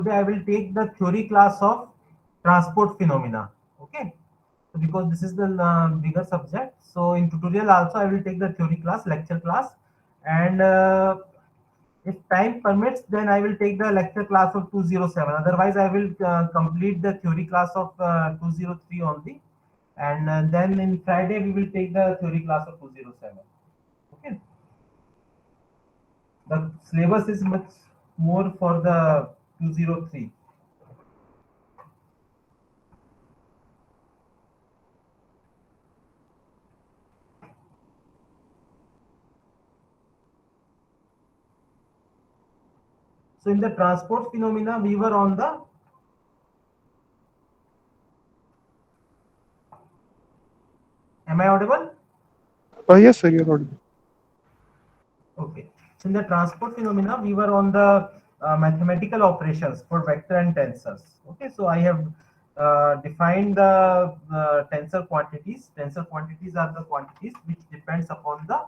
today I will take the theory class of transport phenomena. Okay, so because this is the bigger subject, so in tutorial also I will take the theory class, lecture class, and if time permits, then I will take the lecture class of 207. Otherwise, I will complete the theory class of 203 only, and then in Friday we will take the theory class of 207. Okay, the syllabus is much more for the 203. So in the transport phenomena, we were on the. Am I audible? Yes, sir, you're audible. Okay. So in the transport phenomena, we were on the mathematical operations for vector and tensors. Okay. So I have defined the tensor quantities. Tensor quantities are the quantities which depends upon the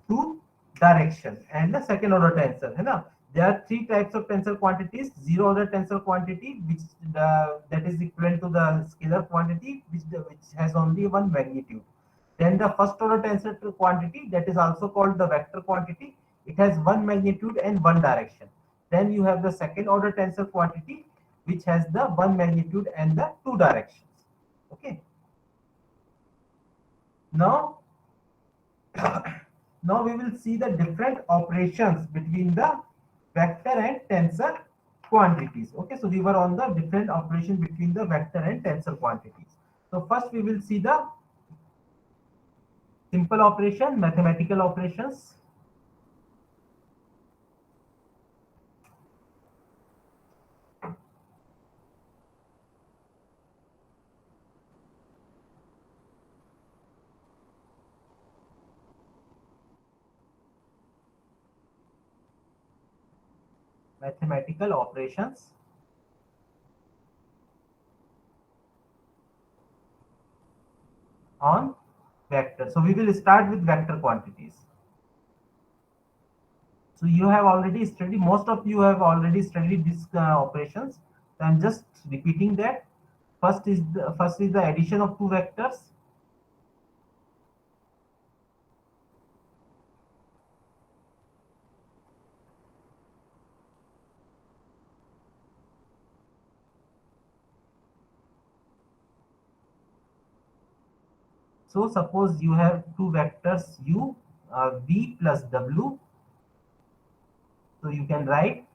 two direction and the second order tensor. है ना? There are three types of tensor quantities. Zero order tensor quantity, which that is equivalent to the scalar quantity, which has only one magnitude. Then the first order tensor quantity, that is also called the vector quantity. It has one magnitude and one direction. Then you have the second order tensor quantity, which has the one magnitude and the two directions. Okay. Now, now we will see the different operations between the vector and tensor quantities. Okay, so we were on the different operation between the vector and tensor quantities. So first we will see the simple operation, mathematical operations. Mathematical operations on vector. So we will start with vector quantities. So you have already studied, most of you have already studied these operations. So I'm just repeating that. First is the addition of two vectors. So suppose you have two vectors u, v plus w. So you can write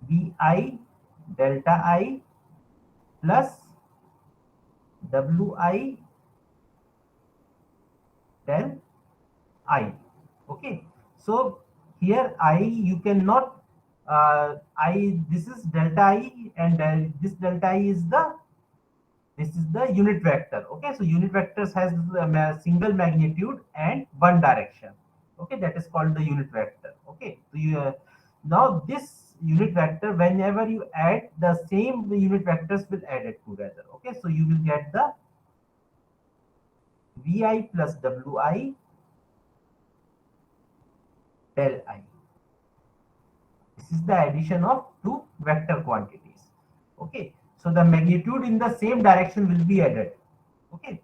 vi delta I plus wi del I. Okay. So here I, you cannot I, this is delta I, and this delta I is the, this is the unit vector. Okay, so unit vectors has a single magnitude and one direction. Okay, that is called the unit vector. Okay, so you now this unit vector, whenever you add, the same unit vectors will add it together. Okay, so you will get the vi plus wi del I. This is the addition of two vector quantities. Okay, so the magnitude in the same direction will be added. Okay,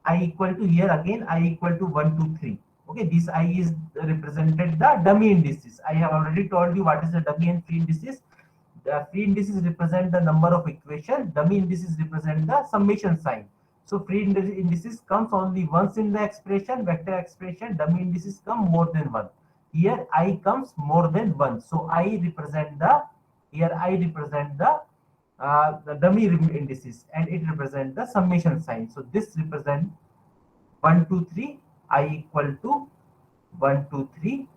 I equal to, here again I equal to 1 2 3. Okay, this I is represented the dummy indices. I have already told you what is the dummy and free indices. The free indices represent the number of equation, dummy indices represent the summation sign. So free indices comes only once in the expression, vector expression. Dummy indices come more than one. Here I comes more than one, so I represent the, here I represent the dummy indices, and it represents the summation sign. So this represent 1 2 3, I equal to 1 2 3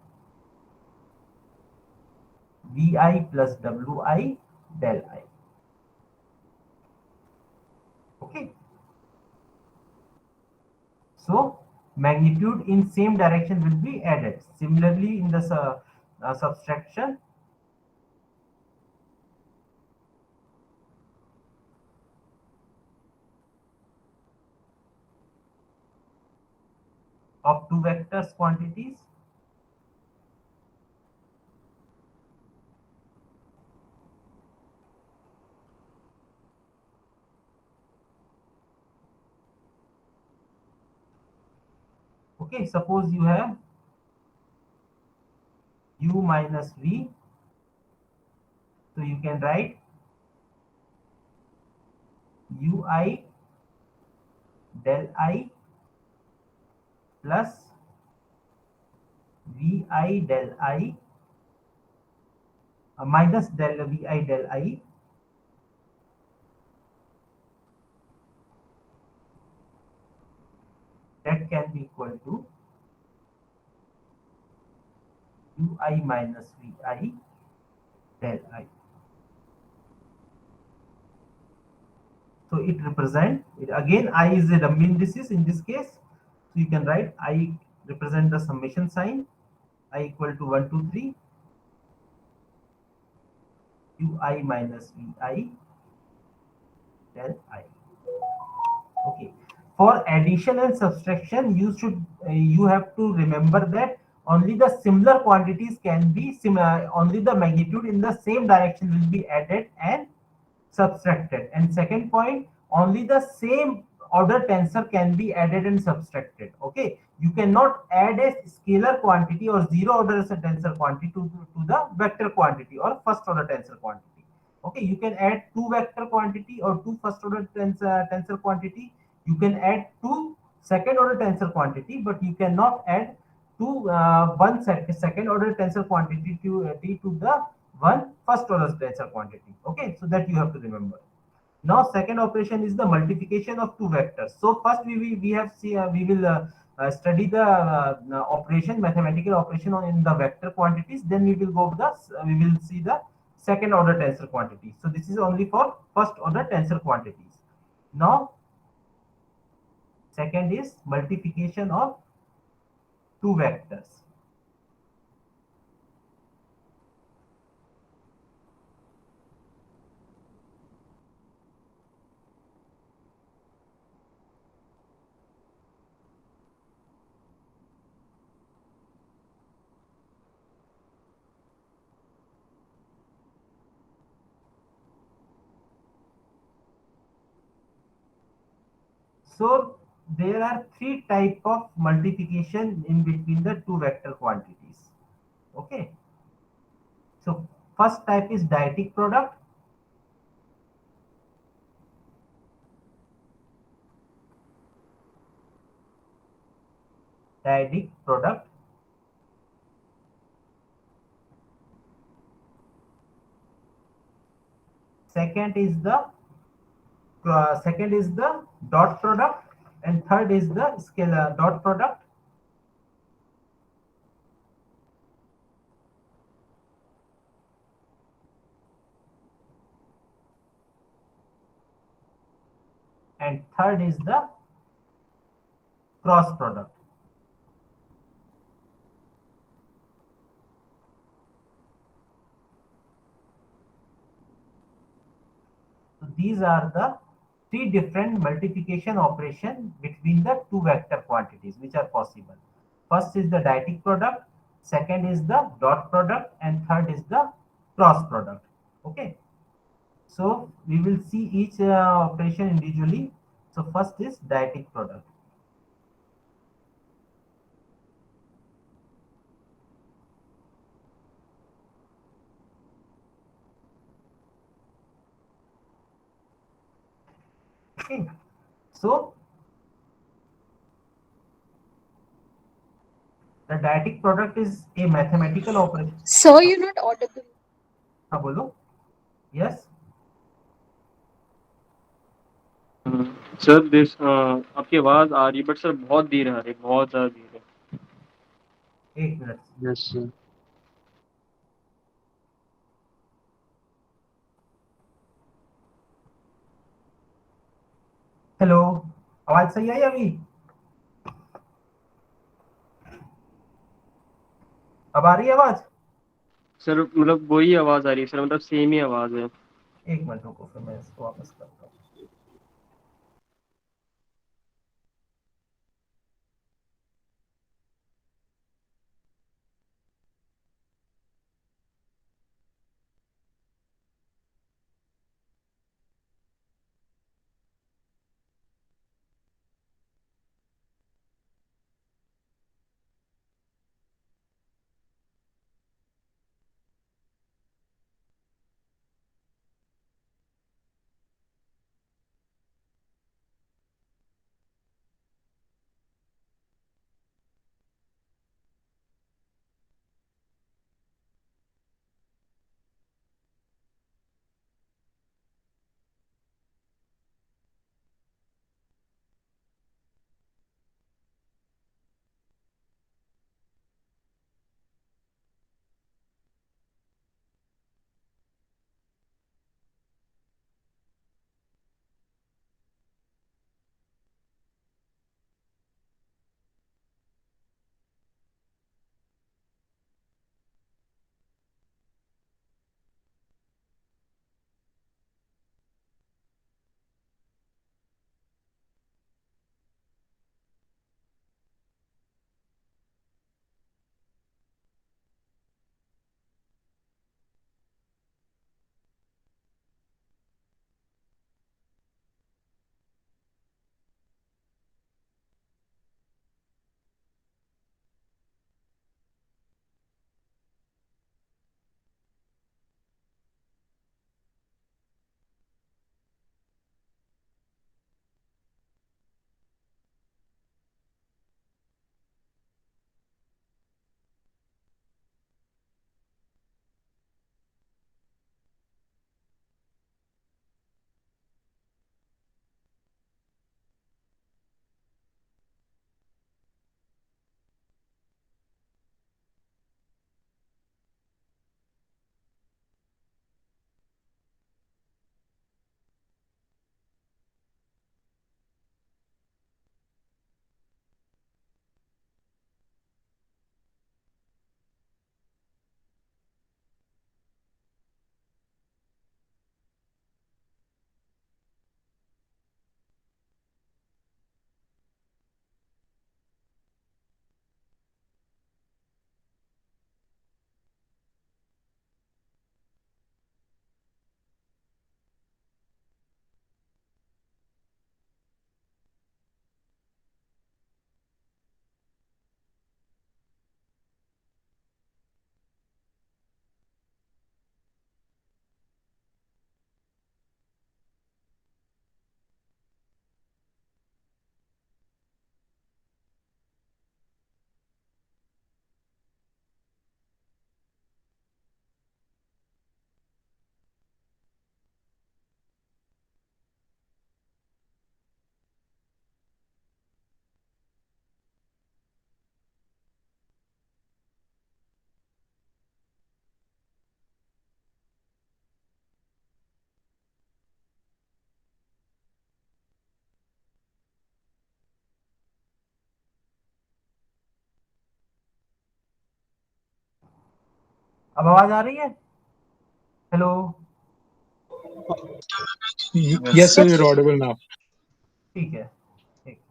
vi plus wi del I. Okay, so magnitude in same direction will be added. Similarly, in the subtraction of two vectors quantities, Okay, suppose you have u minus v, so you can write ui del I plus vi del I minus del vi del I that can be equal to ui minus vi del I. So it represent it again. I is a dummy indices in this case. So you can write I represent the summation sign. I equal to 1 to 3 ui minus vi del I. Okay. For addition and subtraction, you have to remember that only the similar quantities can be similar. Only the magnitude in the same direction will be added and subtracted. And second point, only the same order tensor can be added and subtracted. Okay, you cannot add a scalar quantity or zero order tensor quantity to the vector quantity or first order tensor quantity. Okay, you can add two vector quantity or two first order tensor quantity. You can add two second order tensor quantity, but you cannot add two second order tensor quantity to the one first order tensor quantity. Okay, so that you have to remember. Now second operation is the multiplication of two vectors. So first we will study the operation, mathematical operation in the vector quantities. Then we will go the we will see the second order tensor quantities. So this is only for first order tensor quantities. Now second is multiplication of two vectors. So there are three type of multiplication in between the two vector quantities. Okay. So first type is dyadic product. Dyadic product. Second is the dot product, and third is the scalar dot product. And third is the cross product. So these are the three different multiplication operation between the two vector quantities which are possible. First is the dyadic product, second is the dot product, and third is the cross product. Okay. So we will see each operation individually. So first is dyadic product. Okay. So the dyadic product is a mathematical operation. Sir, you're not audible. हाँ बोलो. Yes. Sir this आपकी आवाज आ रही है but sir बहुत धीरे आ रही है, बहुत ज्यादा धीरे. एक मिनट. Yes sir. हेलो, आवाज सही आई अभी? अब आ रही है आवाज? सर मतलब वही आवाज आ रही है सर, मतलब सेम ही आवाज है. एक मिनट रुको, फिर मैं इसको वापस करता हूँ. अब आवाज आ रही है? Hello? Yes, sir, you're audible now. ठीक है, ठीक है.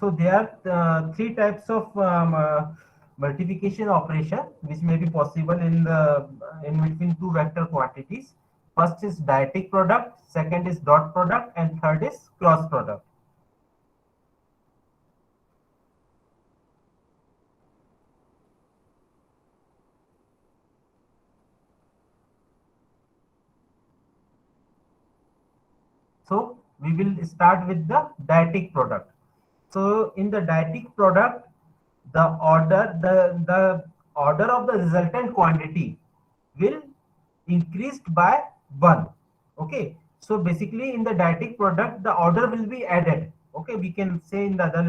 So there are three types of multiplication operation which may be possible in between two vector quantities. First is dyadic product, second is dot product, and third is cross product. So we will start with the dyadic product. So in the dyadic product, the order of the resultant quantity will increased by 1. Okay, so basically in the dyadic product the order will be added. Okay, we can say in the other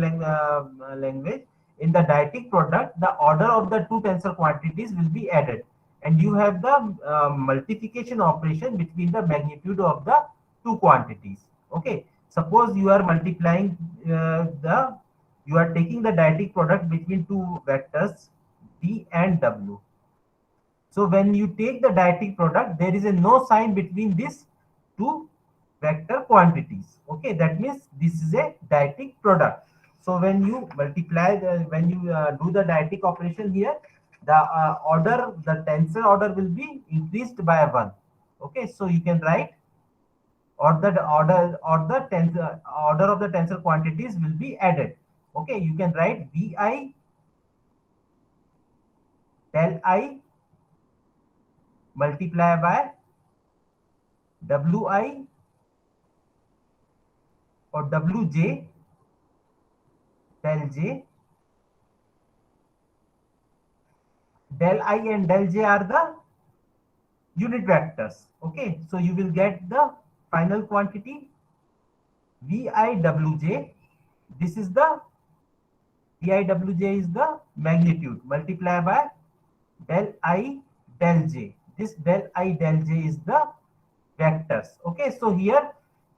language, in the dyadic product the order of the two tensor quantities will be added, and you have the multiplication operation between the magnitude of the two quantities. Okay, suppose you are multiplying the you are taking the dyadic product between two vectors d and w. So when you take the dyadic product, there is a no sign between these two vector quantities. Okay, that means this is a dyadic product. So when you multiply, when you do the dyadic operation here, the tensor order will be increased by 1. Okay, so you can write, or the order of the tensor quantities will be added. Okay, you can write vi del I multiply by wi or wj del j. Del I and del j are the unit vectors. Okay, so you will get the final quantity viwj. This is the viwj is the magnitude, multiply by del I del j. This del I del j is the vectors. Okay, so here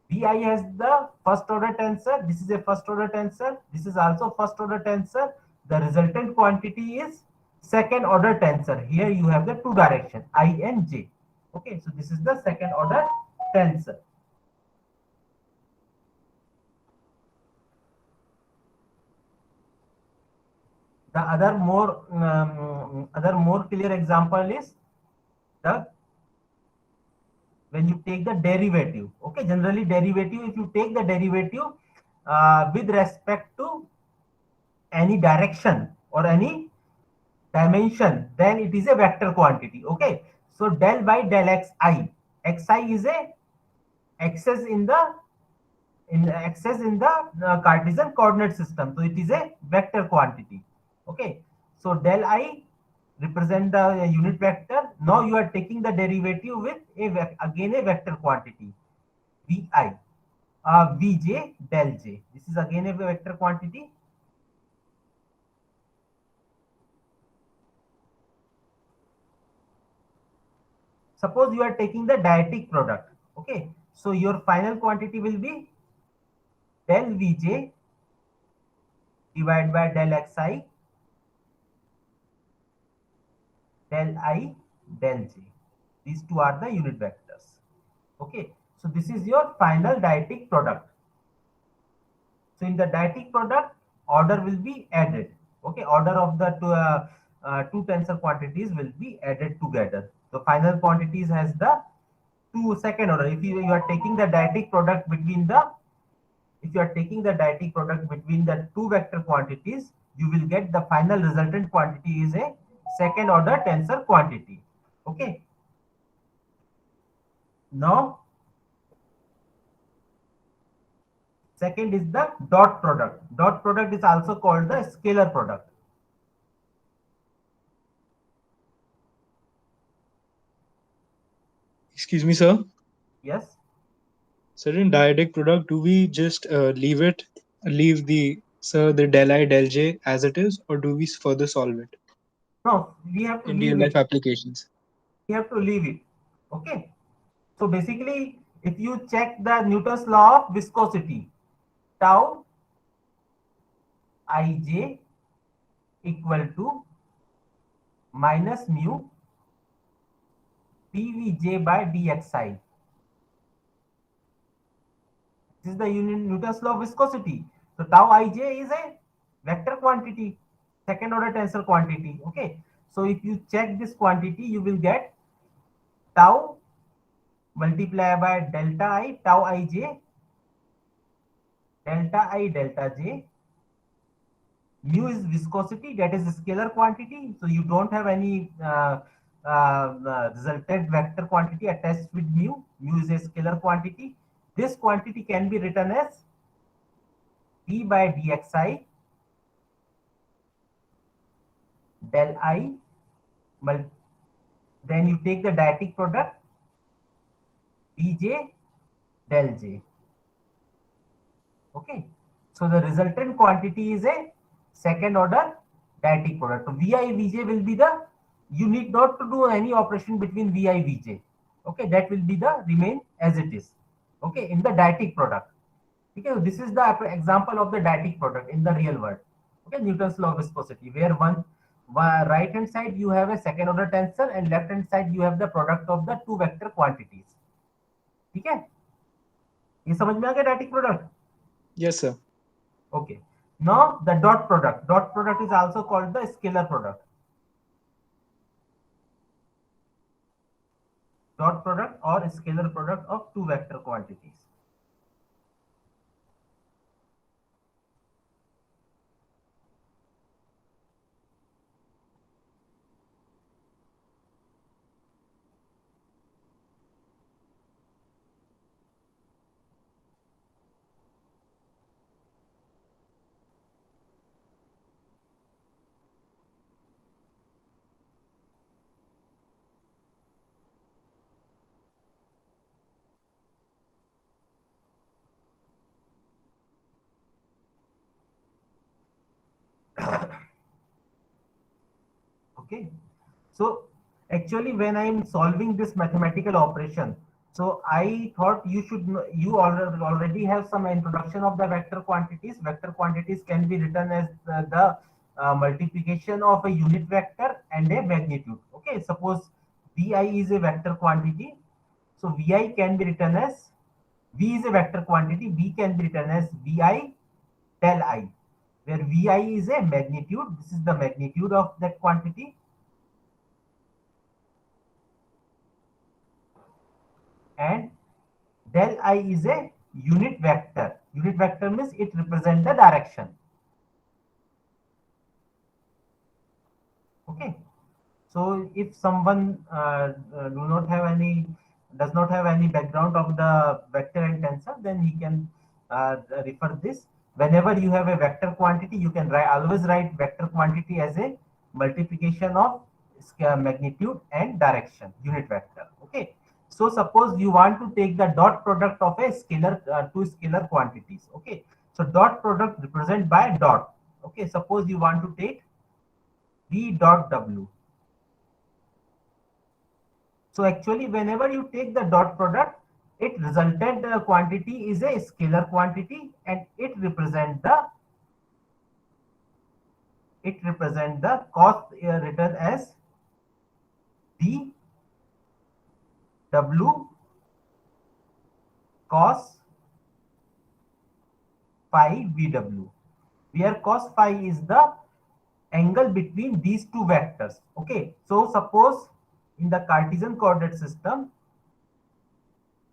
vi has the first order tensor. This is a first order tensor. This is also first order tensor. The resultant quantity is second order tensor. Here you have the two direction I and j. Okay, so this is the second order tensor. The other more clear example is the when you take the derivative. Okay, generally derivative, if you take the derivative with respect to any direction or any dimension, then it is a vector quantity. Okay, so del by del xi is a axis in the Cartesian coordinate system, so it is a vector quantity. Okay, so del I represent the unit vector. Now you are taking the derivative with again a vector quantity vi, vj del j. This is again a vector quantity. Suppose you are taking the dyadic product. Okay, so your final quantity will be del vj divided by del xi del I del j. These two are the unit vectors. Okay, so this is your final dyadic product. So in the dyadic product, order will be added. Okay, order of the two tensor quantities will be added together. So final quantities has the two second order. If you are taking the dyadic product between the if you are taking the dyadic product between the two vector quantities, you will get the final resultant quantity is a second order tensor quantity. Okay. Now, second is the dot product. Dot product is also called the scalar product. Excuse me, sir. Yes. Sir, in dyadic product, do we just leave the del I del j as it is, or do we further solve it? No, we have to in leave real life it. applications. We have to leave it. Okay. So basically, if you check the Newton's law of viscosity, tau ij equal to minus mu dvj by dxi. This is the Newton's law of viscosity. So tau ij is a vector quantity, second order tensor quantity. Okay. So if you check this quantity, you will get tau multiplied by delta I, tau ij, delta I, delta j. Mu is viscosity, that is a scalar quantity. So you don't have any resultant vector quantity attached with mu. Mu is a scalar quantity. This quantity can be written as d by dxi del I. Then you take the diatic product dj del j. Okay. So the resultant quantity is a second order diatic product. So Vi Vj will be the, you need not to do any operation between Vi Vj. Okay, that will be the remain as it is. Okay, in the diatic product. Okay, this is the example of the diatic product in the real world. Okay, Newton's law of viscosity, where one right hand side you have a second order tensor and left hand side you have the product of the two vector quantities. ठीक है, ये समझ में आ गया dietetic product? Yes, sir. Okay. Now the dot product. Dot product is also called the scalar product. Dot product or scalar product of two vector quantities. Okay. So actually when I am solving this mathematical operation, so I thought you should you already have some introduction of the vector quantities. Vector quantities can be written as the multiplication of a unit vector and a magnitude. Okay, suppose Vi is a vector quantity, so Vi can be written as, V is a vector quantity, V can be written as Vi del I, where Vi is a magnitude. This is the magnitude of that quantity. And del I is a unit vector. Unit vector means it represents the direction. Okay. So if someone does not have any background of the vector and tensor, then he can refer this. Whenever you have a vector quantity, you can always write vector quantity as a multiplication of magnitude and direction, unit vector. Okay. So suppose you want to take the dot product of a scalar, two scalar quantities. Okay. So dot product represented by dot. Okay. Suppose you want to take V dot W. So actually, whenever you take the dot product, it resultant quantity is a scalar quantity, and it represent the cost written as d w cos phi vw, where cos phi is the angle between these two vectors. Okay, so suppose in the Cartesian coordinate system,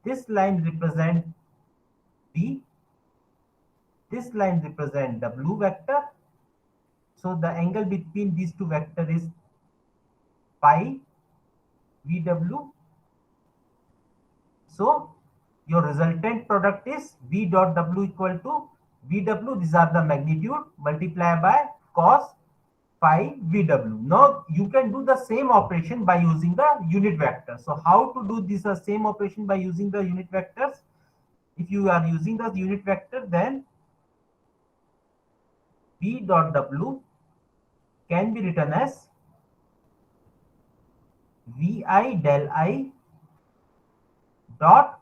this line represents d, this line represents w vector. So the angle between these two vectors is pi vw. So your resultant product is v dot w equal to vw. These are the magnitude multiplied by cos phi vw. Now you can do the same operation by using the unit vector. So how to do this same operation by using the unit vectors? If you are using the unit vector, then v dot w can be written as Vi del I dot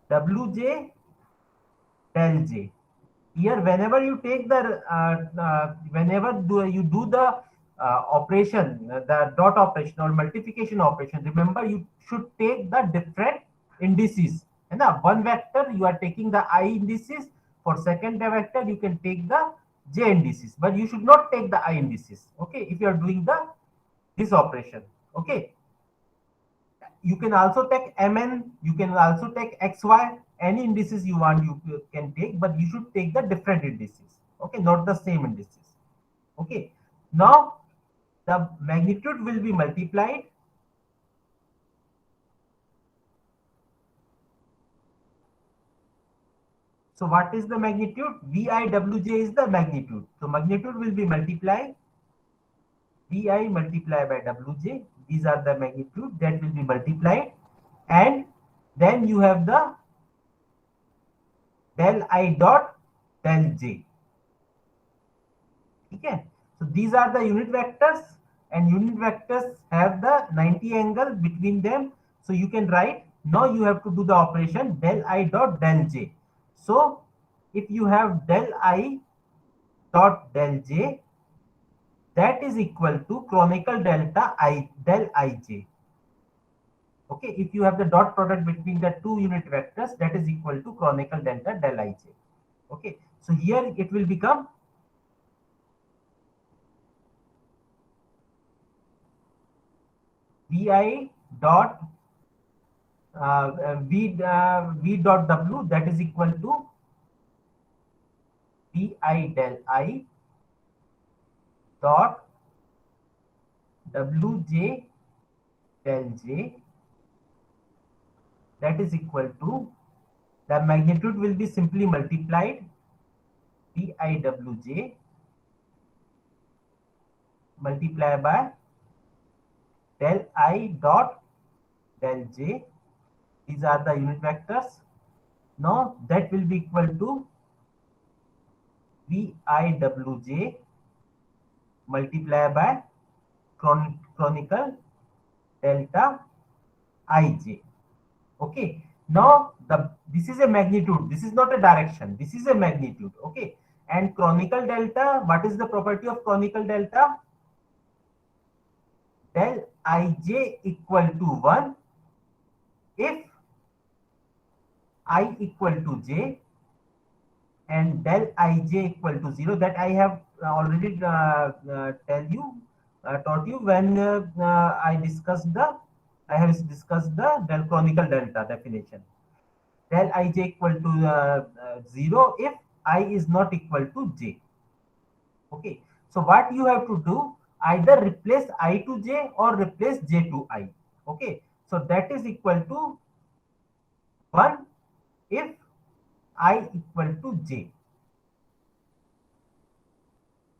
Wj del J. Here, whenever you take the you do the operation, the dot operation or multiplication operation, remember you should take the different indices. And one vector you are taking the I indices. For second vector you can take the j indices, but you should not take the I indices. Okay, if you are doing the this operation. Okay, you can also take mn, you can also take xy, any indices you want you can take, but you should take the different indices. Okay, not the same indices. Okay, now the magnitude will be multiplied. So what is the magnitude? VIWJ is the magnitude. So magnitude will be multiplied. VI multiplied by WJ. These are the magnitude that will be multiplied. And then you have the del I dot del J. Okay. So these are the unit vectors, and unit vectors have the 90 angle between them. So you can write, now you have to do the operation del I dot del J. So if you have del I dot del J, that is equal to chronicle delta I del Ij. Okay, if you have the dot product between the two unit vectors, that is equal to chronicle delta del Ij. Okay, so here it will become Vi dot V dot W, that is equal to Vi del I dot Wj del J, that is equal to, the magnitude will be simply multiplied VIWJ multiplied by del I dot del J. These are the unit vectors. Now that will be equal to VIWJ multiplied by chronicle delta Ij. Okay, now this is a magnitude, this is not a direction, this is a magnitude. Okay, and chronicle delta, what is the property of chronicle delta? Del Ij equal to 1 if I equal to j and del Ij equal to 0. That I have already taught you when I have discussed the del chronicle delta definition. Del Ij equal to 0 if I is not equal to j. Okay, so what you have to do, either replace I to j or replace j to I. Okay, so that is equal to 1 if I equal to j.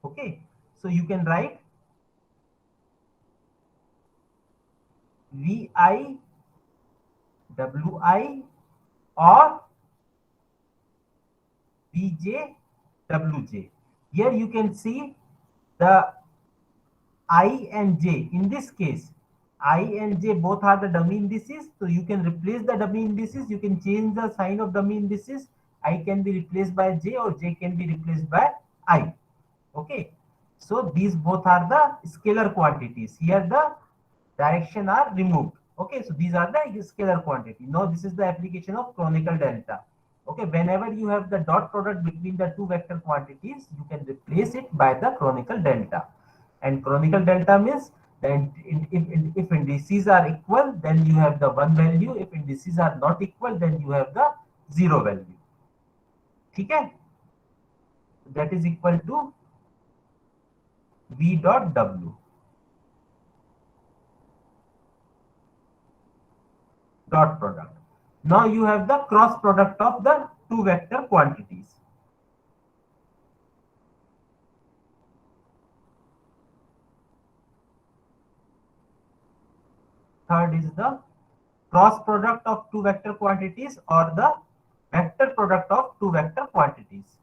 Okay, so you can write Vi Wi or Vj Wj. Here you can see the I and j. In this case, I and j both are the dummy indices. So you can replace the dummy indices. You can change the sign of dummy indices. I can be replaced by j or j can be replaced by I. Okay. So these both are the scalar quantities. Here the direction are removed. Okay. So these are the scalar quantity. Now this is the application of chronicle delta. Okay. Whenever you have the dot product between the two vector quantities, you can replace it by the chronicle delta. And chronicle delta means that if indices are equal, then you have the one value. If indices are not equal, then you have the zero value. Okay? That is equal to V dot W. Dot product. Now you have the cross product of the two vector quantities. Third is the cross product of two vector quantities or the vector product of two vector quantities.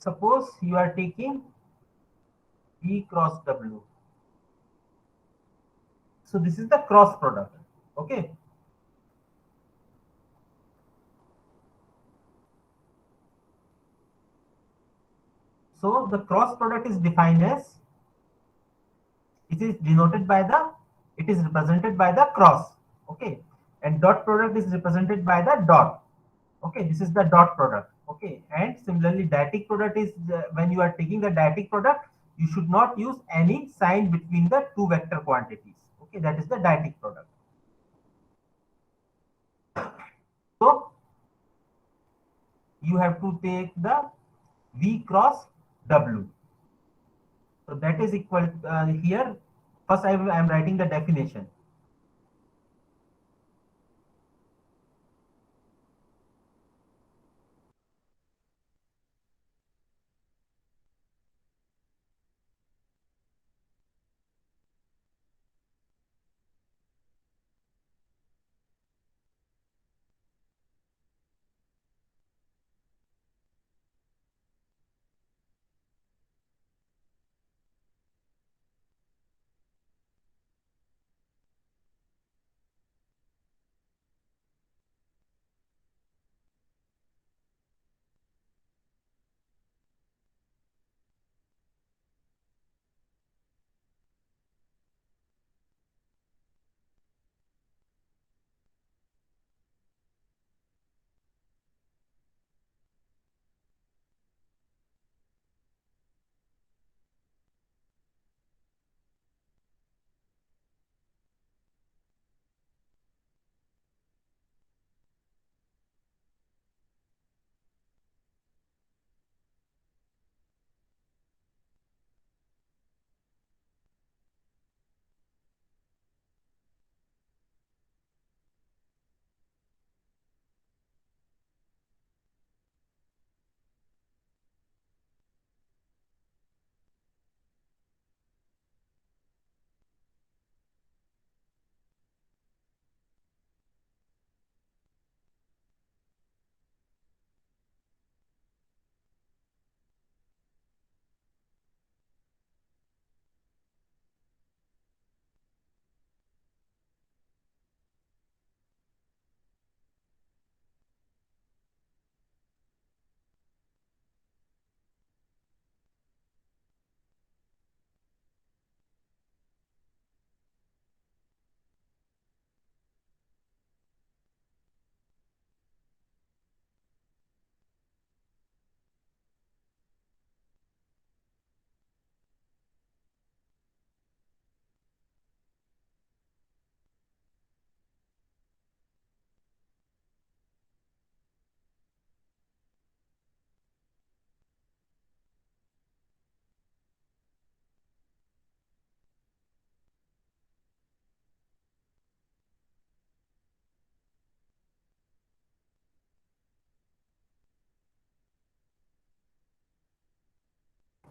suppose you are taking V cross W. So this is the cross product. Okay. So the cross product is defined as, it is denoted by the, it is represented by the cross. Okay. And dot product is represented by the dot. Okay, this is the dot product. Okay, and similarly dyadic product is when you are taking the dyadic product, you should not use any sign between the two vector quantities. Okay, that is the dyadic product. So you have to take the V cross W. So that is equal here. First I am writing the definition.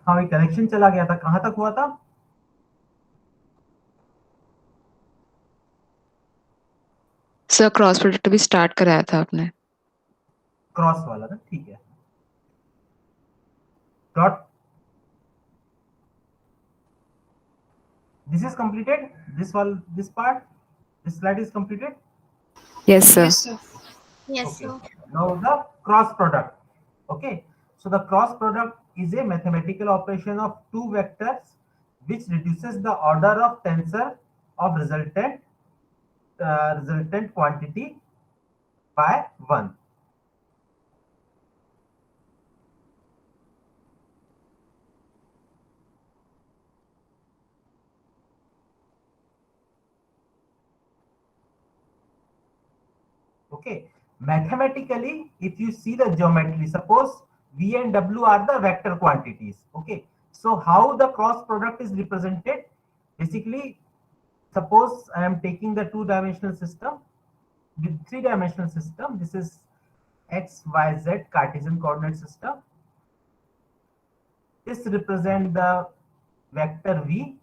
हाँ ये connection चला गया था, कहाँ तक हुआ था? Sir cross product भी स्टार्ट कराया था आपने, क्रॉस वाला ना, ठीक है. Dot. This is completed. This one, this part, this slide is completed. Yes sir. Yes, sir. Yes, Okay. sir. Now the cross product. Okay. So the cross product is a mathematical operation of two vectors which reduces the order of tensor of resultant quantity by 1. Okay. Mathematically, if you see the geometry, suppose V and W are the vector quantities. Okay. So how the cross product is represented? Basically, suppose I am taking the two-dimensional system with three-dimensional system. This is X, Y, Z Cartesian coordinate system. This represents the vector V.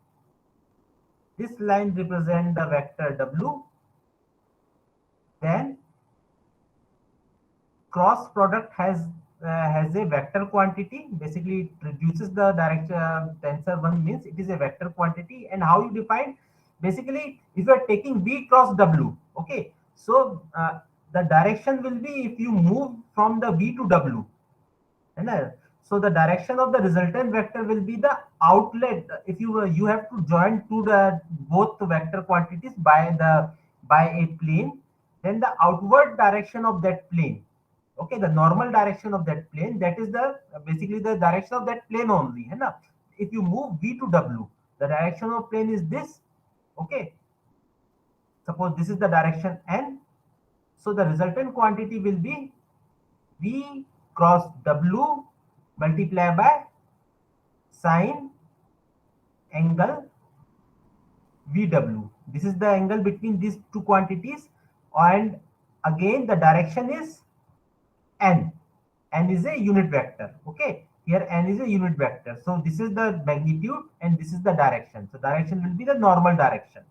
This line represents the vector W. Then cross product has has a vector quantity. Basically, it reduces the direction. Tensor 1 means it is a vector quantity. And how you define? Basically, if you are taking V cross W, okay, so the direction will be if you move from the V to W. And so the direction of the resultant vector will be the outlet. If you have to join to the both vector quantities by a plane, then the outward direction of that plane, okay, the normal direction of that plane, that is the basically the direction of that plane only, है ना? If you move V to W, the direction of plane is this, okay. Suppose this is the direction N, so the resultant quantity will be V cross W multiplied by sine angle VW. This is the angle between these two quantities, and again the direction is N. N is a unit vector. Okay, here N is a unit vector. So this is the magnitude and this is the direction. So direction will be the normal direction.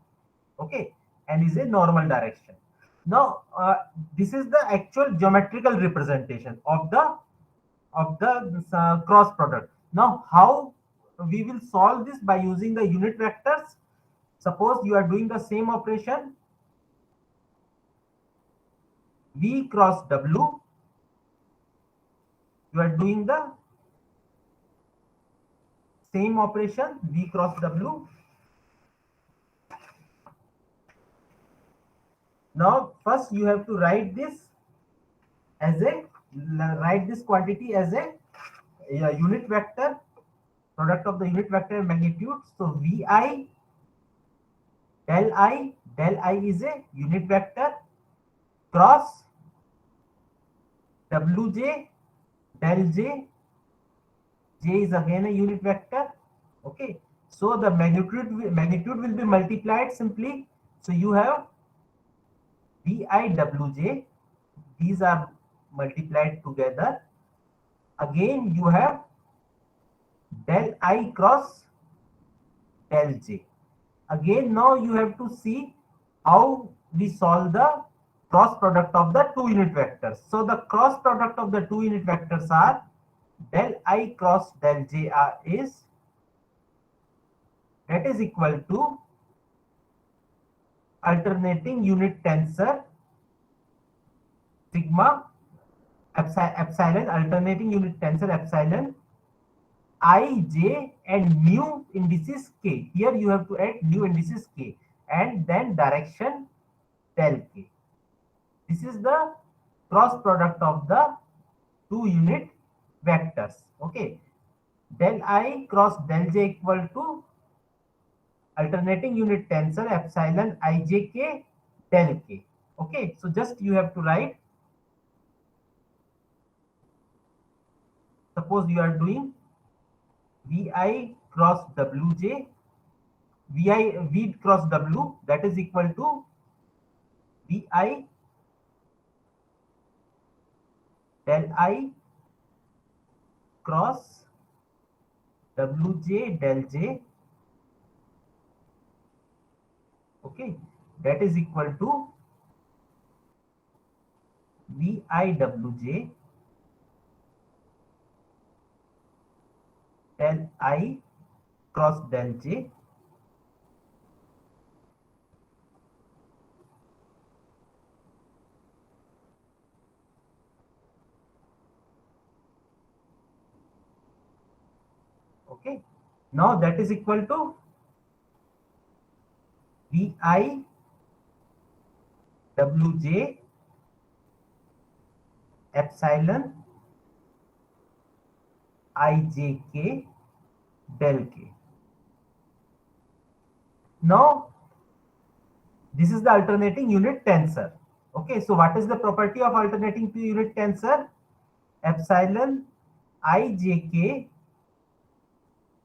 Okay, N is a normal direction. Now this is the actual geometrical representation of the cross product. Now how we will solve this? By using the unit vectors. Suppose you are doing the same operation, V cross W, you are doing the same operation, V cross W. Now first you have to write this as a this quantity as a unit vector, product of the unit vector and magnitude. So Vi del I is a unit vector cross Wj del J, J is again a unit vector. Okay, so the magnitude will be multiplied simply. So you have VIWJ, these are multiplied together. Again you have del I cross del J. Again now you have to see how we solve the cross product of the two unit vectors. So the cross product of the two unit vectors are del I cross del J is that is equal to alternating unit tensor sigma epsilon, alternating unit tensor epsilon I, J and mu indices K. Here you have to add mu indices K and then direction del K. This is the cross product of the two unit vectors. Okay, del I cross del J equal to alternating unit tensor epsilon ijk del K. Okay, so just you have to write, suppose you are doing Vi cross Wj, V cross W, that is equal to Vi del I cross Wj del J. Okay, that is equal to VIWJ del I cross del J okay. Now that is equal to VIWJ epsilon IJK del K. Now this is the alternating unit tensor. Okay, so what is the property of alternating unit tensor? Epsilon IJK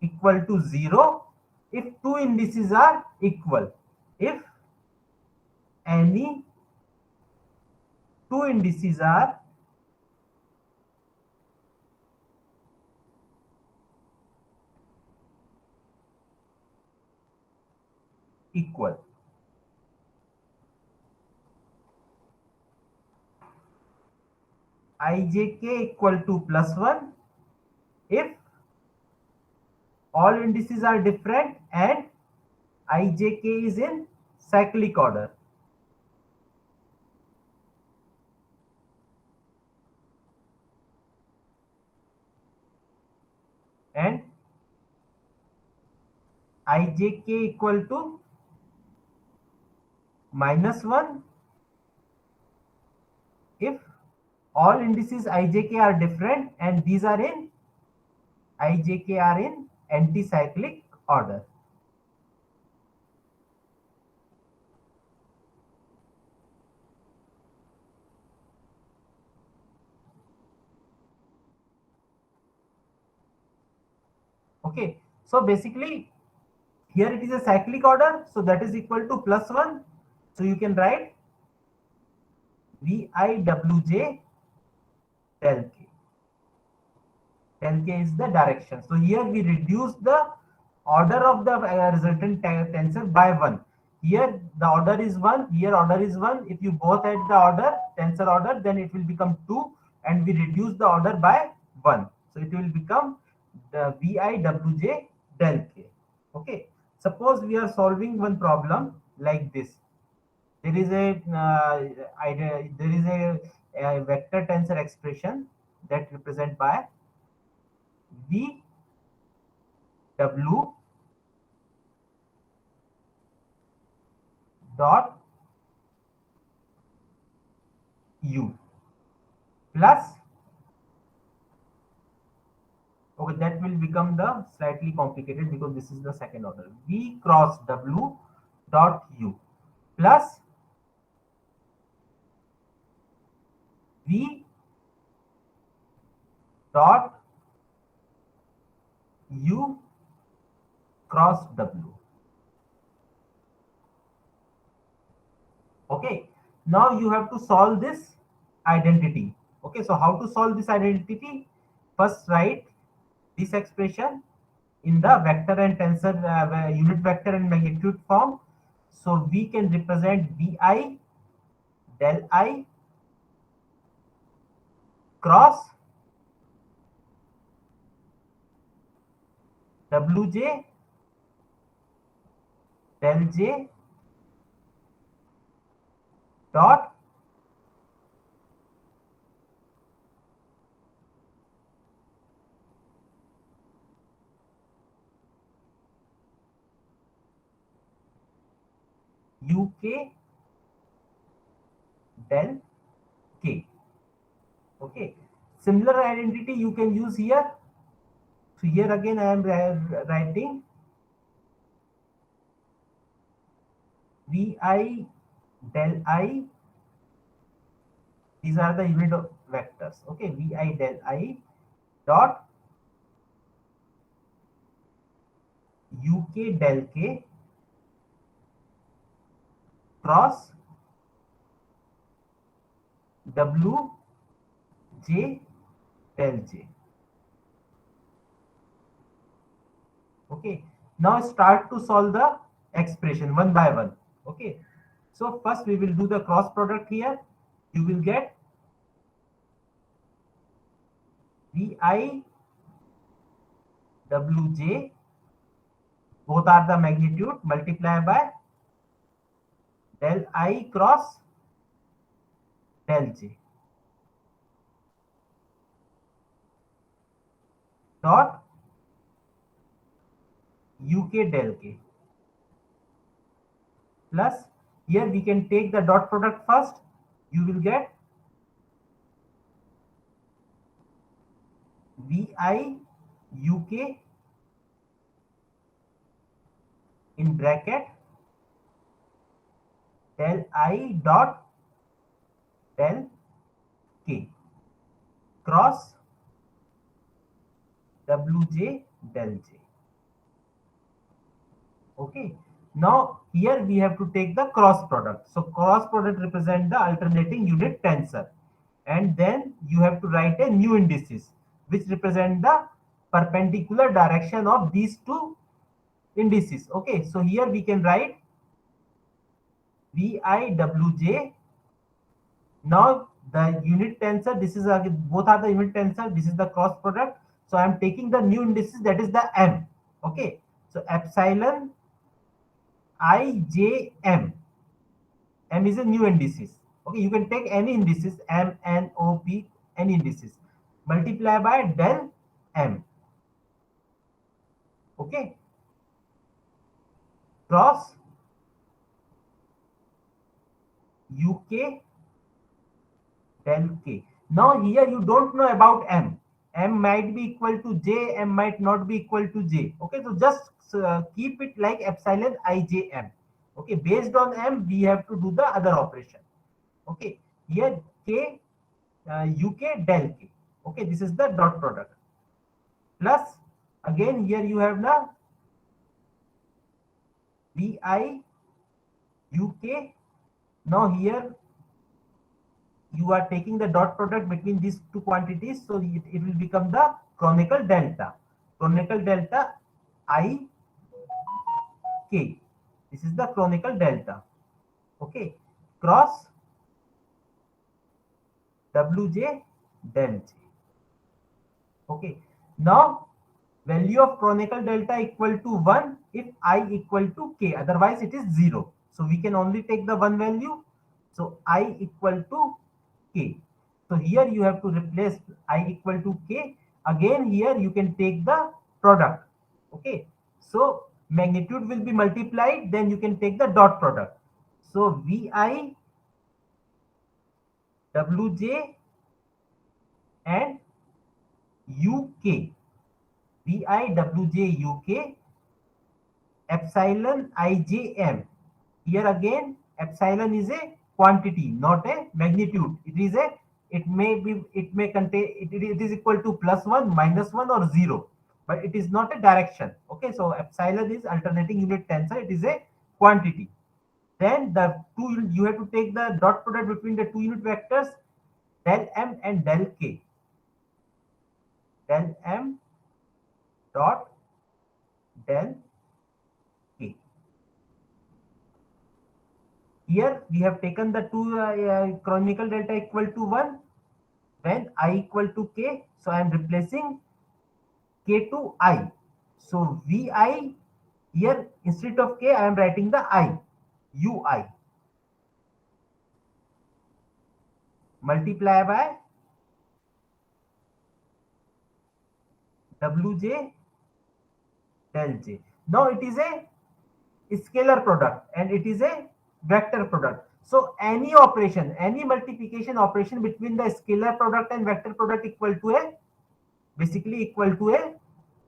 equal to 0 if two indices are equal. If any two indices are equal. ijk equal to +1 if all indices are different and ijk is in cyclic order. And ijk equal to -1 if all indices ijk are different and these are in ijk are in anticyclic order. Okay, so basically here it is a cyclic order, so that is equal to +1. So you can write VIWJ del K. Del K is the direction. So here we reduce the order of the resultant tensor by 1. Here the order is 1, here order is 1. If you both add the order, tensor order, then it will become 2 and we reduce the order by 1. So it will become the VIWJ del K. Okay. Suppose we are solving one problem like this. There is a vector tensor expression that represent by V W dot U plus, okay, that will become the slightly complicated because this is the second order, V cross W dot U plus V dot U cross W. Okay, now you have to solve this identity. Okay, so how to solve this identity? First write this expression in the vector and tensor unit vector and magnitude form. So we can represent Vi del I cross Wj del J dot UK del K. Okay, similar identity you can use here. So here again I am writing Vi del I. These are the unit of vectors. Okay, Vi del I dot UK del K cross WJ del J. Okay, now start to solve the expression one by one. Okay, so first we will do the cross product here. You will get Vi Wj, both are the magnitude, multiply by del I cross del J dot UK del K plus, here we can take the dot product first. You will get Vi UK in bracket del I dot del K cross Wj del J. Okay, now here we have to take the cross product. So cross product represent the alternating unit tensor, and then you have to write a new indices which represent the perpendicular direction of these two indices. Okay, so here we can write VIWJ. Now the unit tensor. This is both are the unit tensor. This is the cross product. So I'm taking the new indices, that is the m. Okay, so epsilon I j m. M is a new indices. Okay, you can take any indices, m, n, o, p, any indices, multiply by del m. Okay, cross uk del k. Now here you don't know about m. M might be equal to j, m might not be equal to j. Okay, so just keep it like epsilon I j m. Okay, based on m, we have to do the other operation. Okay, here k uk del k. Okay, this is the dot product. Plus again here you have now vi uk. Now here you are taking the dot product between these two quantities, so it will become the chronicle delta. Chronicle delta I k. This is the chronicle delta. Okay, cross wj del j. Okay, now value of chronicle delta equal to 1 if I equal to k, otherwise it is 0. So we can only take the one value. So I equal to k. So here you have to replace I equal to k. Again here you can take the product. Okay, so magnitude will be multiplied, then you can take the dot product. So vi wj and uk, vi wj uk epsilon ijm. Here again epsilon is a quantity, not a magnitude. It may contain it is equal to +1, -1 or 0, but it is not a direction. Okay, so epsilon is alternating unit tensor, it is a quantity. Then the two, you have to take the dot product between the two unit vectors del m and del k. Del m dot del k. Here we have taken the two chronicle delta equal to 1, when I equal to k. So I am replacing k to I. So vi here instead of k I am writing the I, ui, multiply by wj del j. Now it is a scalar product and it is a vector product. So any operation, any multiplication operation between the scalar product and vector product equal to a, basically equal to a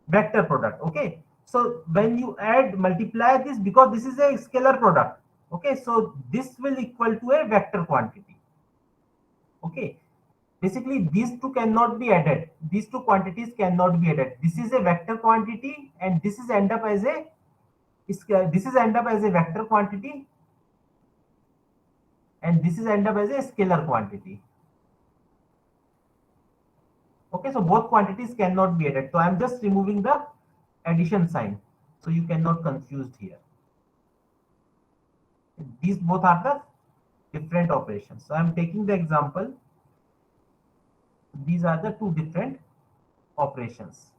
vector product. Okay, so when you add, multiply this, because this is a scalar product. Okay, so this will equal to a vector quantity. Okay, basically these two cannot be added, these two quantities cannot be added. This is a vector quantity and this is end up as a vector quantity, and this is end up as a scalar quantity. Okay, so both quantities cannot be added. So I am just removing the addition sign, so you cannot confused here. These both are the different operations. So I am taking the example. These are the two different operations.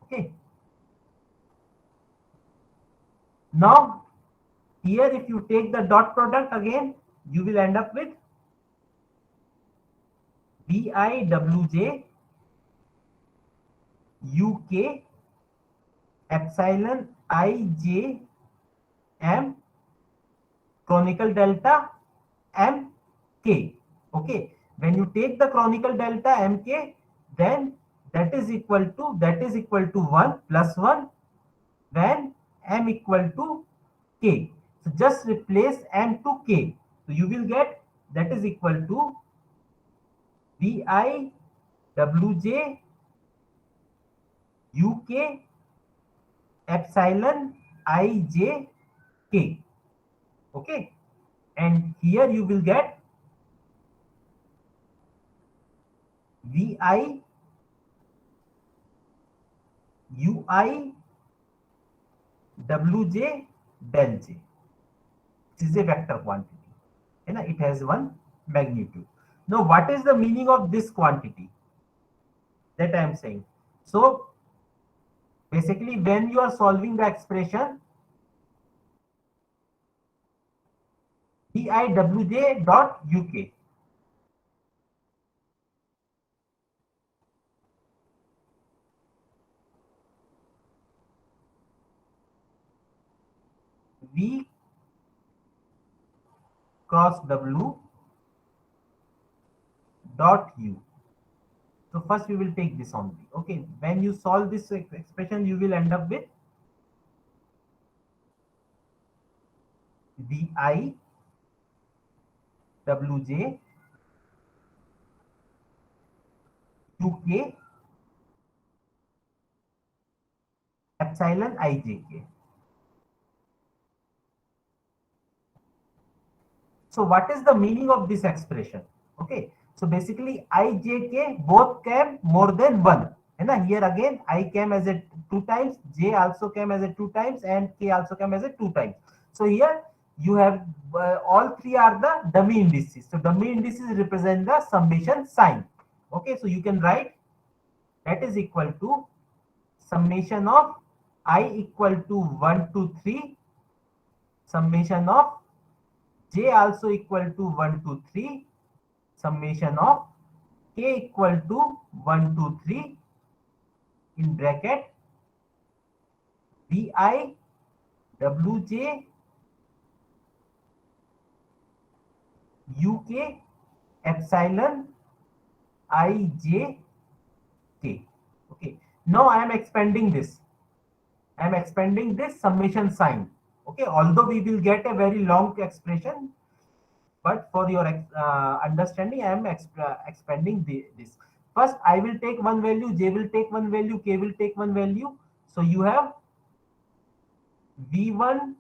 Okay. Now here if you take the dot product again, you will end up with vi wj uk epsilon I j m chronicle delta m k. Okay, when you take the chronicle delta m k, then that is equal to 1 plus 1 when m equal to k. So just replace m to k. So you will get that is equal to vi wj uk epsilon I j k. Okay, and here you will get vi ui wj del j. This is a vector quantity. It has one magnitude. Now, what is the meaning of this quantity that I am saying? So, basically, when you are solving the expression Biwj dot uk, V cross W dot U. So first we will take this only. Okay, when you solve this expression, you will end up with Vi Wj Uk epsilon Ijk. So what is the meaning of this expression? Okay, so basically Ijk both came more than one. And here again I came as a 2 times, J also came as a 2 times, and K also came as a 2 times. So here you have all three are the dummy indices. So dummy indices represent the summation sign. Okay, so you can write that is equal to summation of I equal to 1 to 3, summation of J also equal to 1 to 3, summation of K equal to 1 to 3 in bracket Vi Wj Uk epsilon Ijk. Okay, now I am expanding this. I am expanding this summation sign. Okay, although we will get a very long expression, but for your understanding, I am expanding this. First, I will take one value, J will take one value, K will take one value. So you have V1,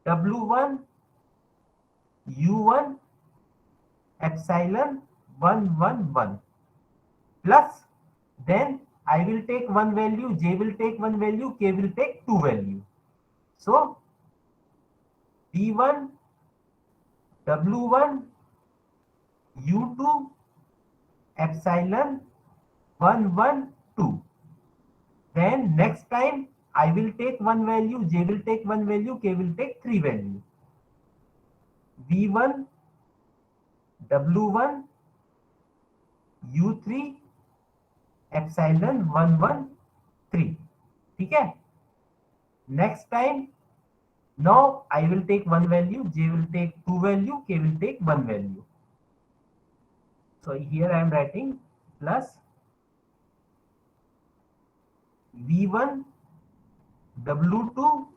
W1, U1, epsilon 1, 1, 1. Plus, then I will take one value, J will take one value, K will take two value. So, V1, W1, U2, epsilon 1, 1, 2. Then next time I will take one value, J will take one value, K will take three value. V1, W1, U3, epsilon 1, 1, 3. Okay? Next time, now I will take one value, J will take two value, K will take one value. So here I am writing plus V1, W2,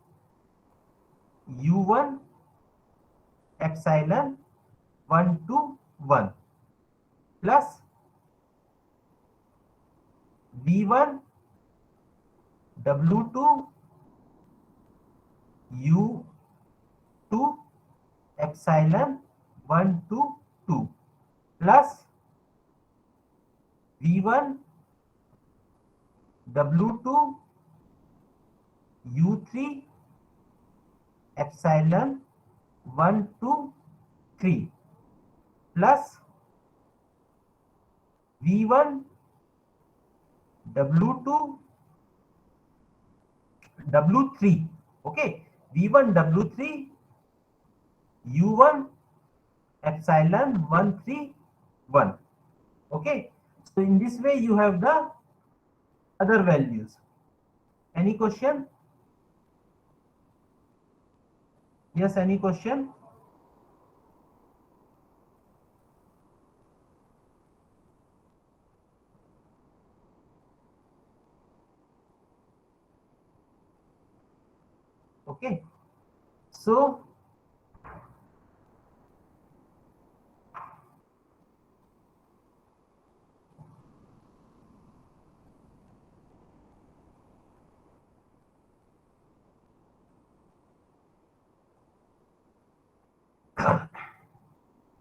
U1, epsilon 1 to 1 plus V1, W2, U2, epsilon 1 to 2 plus V1, W2, U3, epsilon 1 to 3 plus V1, W2, W3. Okay, V1, W3, U1, epsilon 1, 3, 1. Okay, so in this way you have the other values. Any question? Yes, any question? Okay, so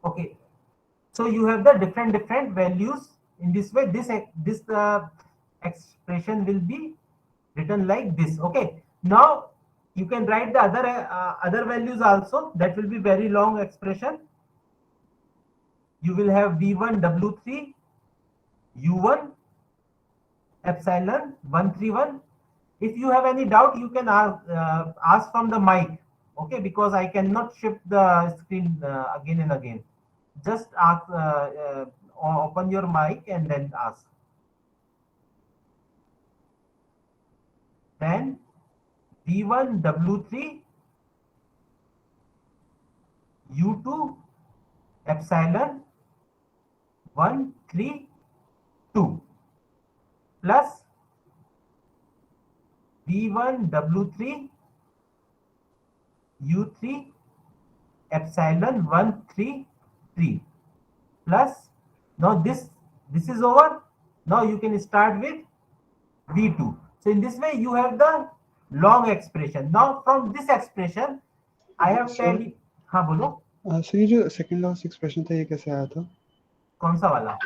okay, so you have the different values. In this way, this expression will be written like this. Okay, now you can write the other values also. That will be very long expression. you will have V1 W3 U1 epsilon 131. If you have any doubt, you can ask from the mic. Okay, because I cannot shift the screen again and again. Just ask, open your mic and then ask. Then V1 W3 U2 epsilon 132 plus V1 W3 U3 epsilon 133 plus, now this is over. Now you can start with V2. So in this way you have the long expression. Now from this expression I have Sir? tell you, हाँ बोलो, sir ये जो second last expression था ये कैसे आया था? कौन सा वाला?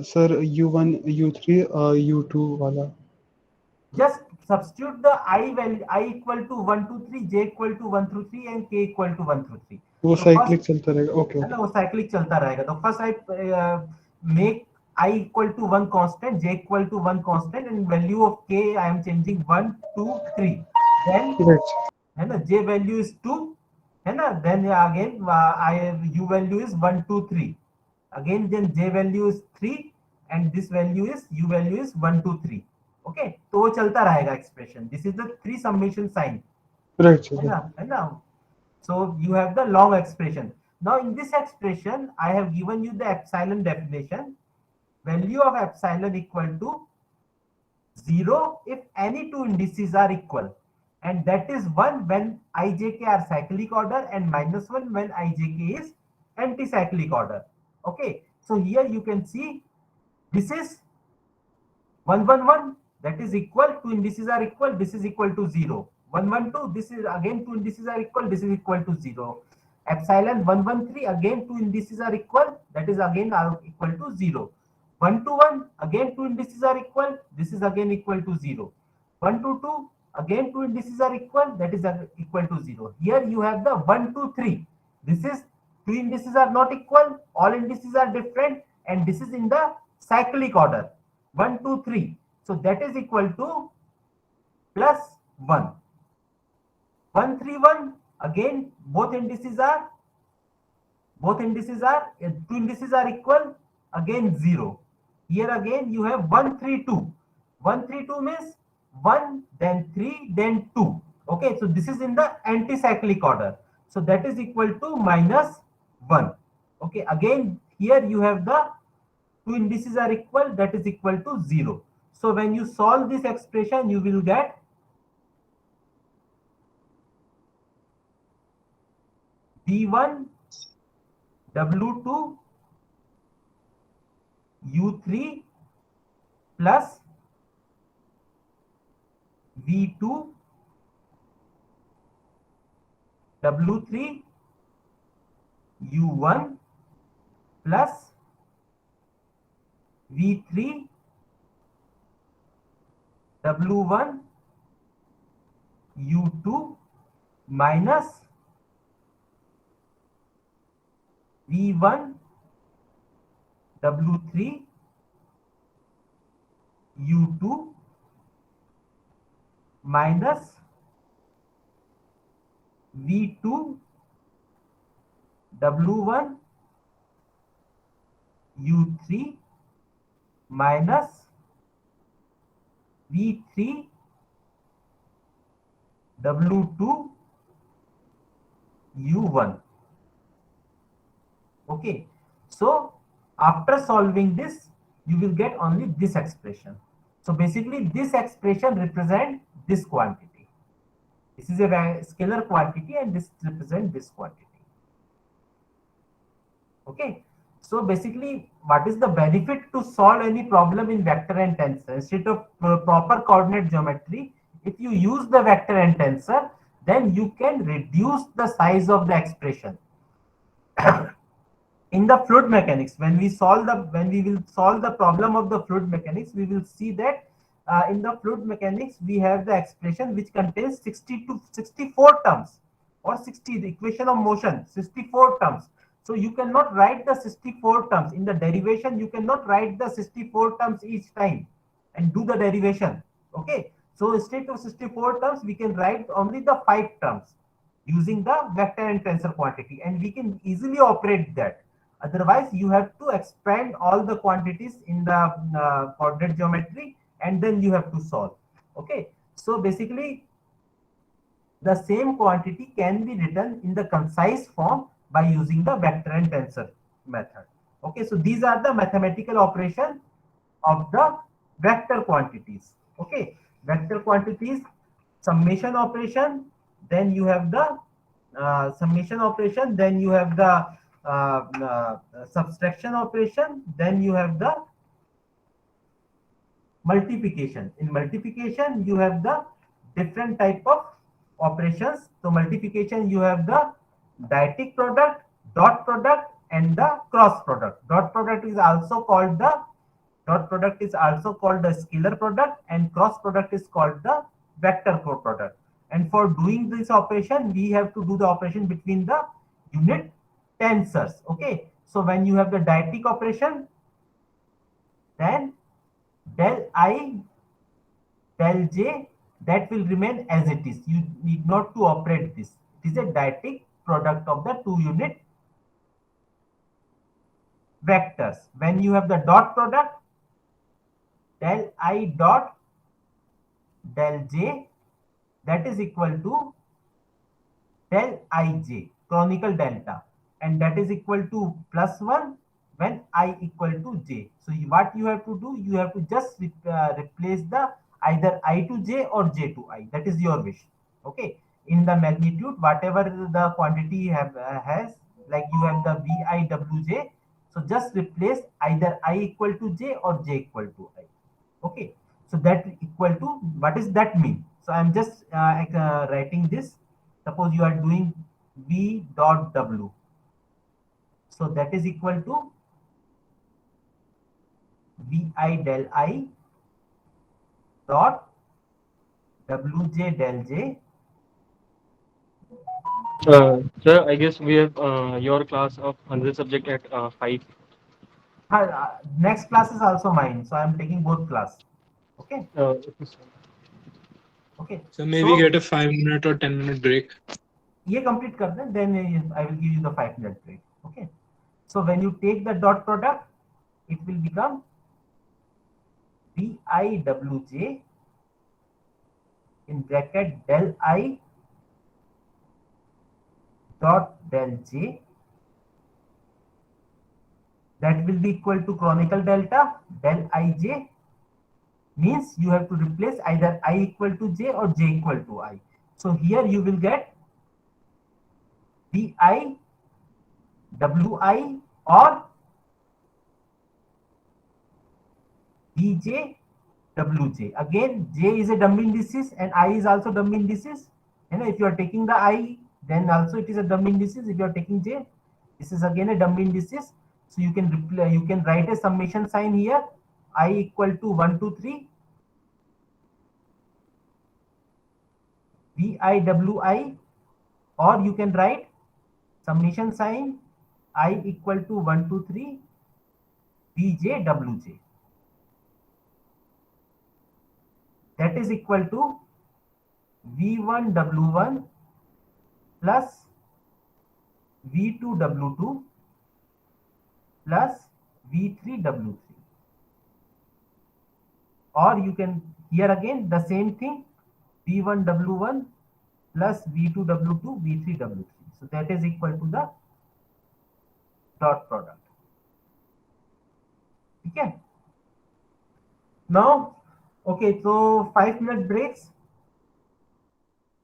सर U1 U3 U2 वाला. Just substitute the I value, I equal to 1 to 3, J equal to 1 through 3 and K equal to 1 through 3. वो So साइक्लिक first, चलता रहेगा. ओके है ना, वो साइक्लिक चलता रहेगा. तो first I make I equal to 1 constant, J equal to 1 constant, and value of K I am changing 1, 2, 3. Then right. है ना, J value is 2, है ना, then again U value is 1, 2, 3. Again then J value is 3 and this value is U value is 1, 2, 3. Okay, तो वो चलता रहेगा expression. This is the 3 summation sign. Right है sir. ना, है ना. So you have the long expression. Now in this expression, I have given you the epsilon definition. Value of epsilon equal to 0 if any two indices are equal. And that is 1 when ijk are cyclic order and -1 when ijk is anti-cyclic order. Okay, so here you can see this is 1, 1, 1, that is equal, two indices are equal, this is equal to 0. 1, 1, 2, this is again two indices are equal, this is equal to 0. Epsilon 1, 1, 3, again two indices are equal, that is again are equal to 0. 1, 2, 1, again two indices are equal, this is again equal to 0. 1, 2, 2, again two indices are equal, that is equal to 0. Here you have the 1, 2, 3. This is two indices are not equal, all indices are different, and this is in the cyclic order. 1, 2, 3. So that is equal to plus 1. 1, 3, 1. Again, both indices are two indices are equal. Again 0. Here again you have 1, 3, 2. 1, 3, 2 means 1, then 3, then 2. Okay, so this is in the anti-cyclic order. So that is equal to -1. Okay, again here you have the two indices are equal, that is equal to 0. So when you solve this expression, you will get V1 W2 U3 plus V2 W3 U1 plus V3 W1 U2 minus V1 W3 U2 minus V2 W1 U3 minus V3 W2 U1. Okay, so after solving this, you will get only this expression. So basically this expression represents this quantity. This is a scalar quantity and this represents this quantity. Okay, so basically what is the benefit to solve any problem in vector and tensor? Instead of proper coordinate geometry, if you use the vector and tensor, then you can reduce the size of the expression. In the fluid mechanics, when we will solve the problem of the fluid mechanics, we will see that in the fluid mechanics we have the expression which contains 60 to 64 terms, or 60, the equation of motion 64 terms. So you cannot write the 64 terms in the derivation. You cannot write the 64 terms each time and do the derivation. Okay. So instead of 64 terms, we can write only the 5 terms using the vector and tensor quantity, and we can easily operate that. Otherwise, you have to expand all the quantities in the coordinate geometry, and then you have to solve. Okay. So basically, the same quantity can be written in the concise form by using the vector and tensor method. Okay, so these are the mathematical operation of the vector quantities. Okay, vector quantities, summation operation, then you have the summation operation, then you have the subtraction operation, then you have the multiplication. In multiplication, you have the different type of operations. So multiplication, you have the dyadic product, dot product, and the cross product. Dot product is also called the scalar product, and cross product is called the vector product. And for doing this operation, we have to do the operation between the unit tensors. Okay, so when you have the dyadic operation, then del I, del j, that will remain as it is. You need not to operate this. It is a dyadic product of the two unit vectors. When you have the dot product, del I dot del j, that is equal to del ij, canonical delta, and that is equal to +1 when I equal to j. So what you have to do, you have to just replace the either I to j or j to I. That is your wish. Okay. In the magnitude, whatever the quantity has, like you have the vi wj, so just replace either I equal to j or j equal to I. Okay. So that equal to, what does that mean? So I'm just writing this. Suppose you are doing v dot w. So that is equal to vi del I dot wj del j. Sir, I guess we have your class of another subject at 5. Next class is also mine, so I'm taking both class. Okay. Okay, sir. Okay. So maybe So get a 5 minute or 10 minute break. ये complete कर दें, then I will give you the 5-minute break. Okay. So when you take the dot product, it will become viwj in bracket del I dot del j, that will be equal to canonical delta del ij, means you have to replace either I equal to j or j equal to I. So here you will get vi wi or vj wj. Again, j is a dummy indices and I is also dummy indices. You know, if you are taking the I, then also it is a dummy indices. If you are taking j, this is again a dummy indices. So you can write a summation sign here. I equal to 1 to 3 viwi, or you can write summation sign I equal to 1 to 3 vjwj. That is equal to v1w1 plus v2w2 plus v3w3. Or you can, here again the same thing, v1w1 plus v2w2 v3w3. So that is equal to the dot product. Okay. Now, okay, so 5-minute breaks.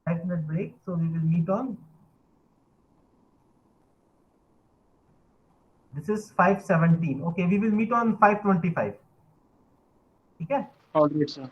5-minute break. So we will meet on. This is 5:17. Okay, we will meet on 5:25. Okay. All right, sir.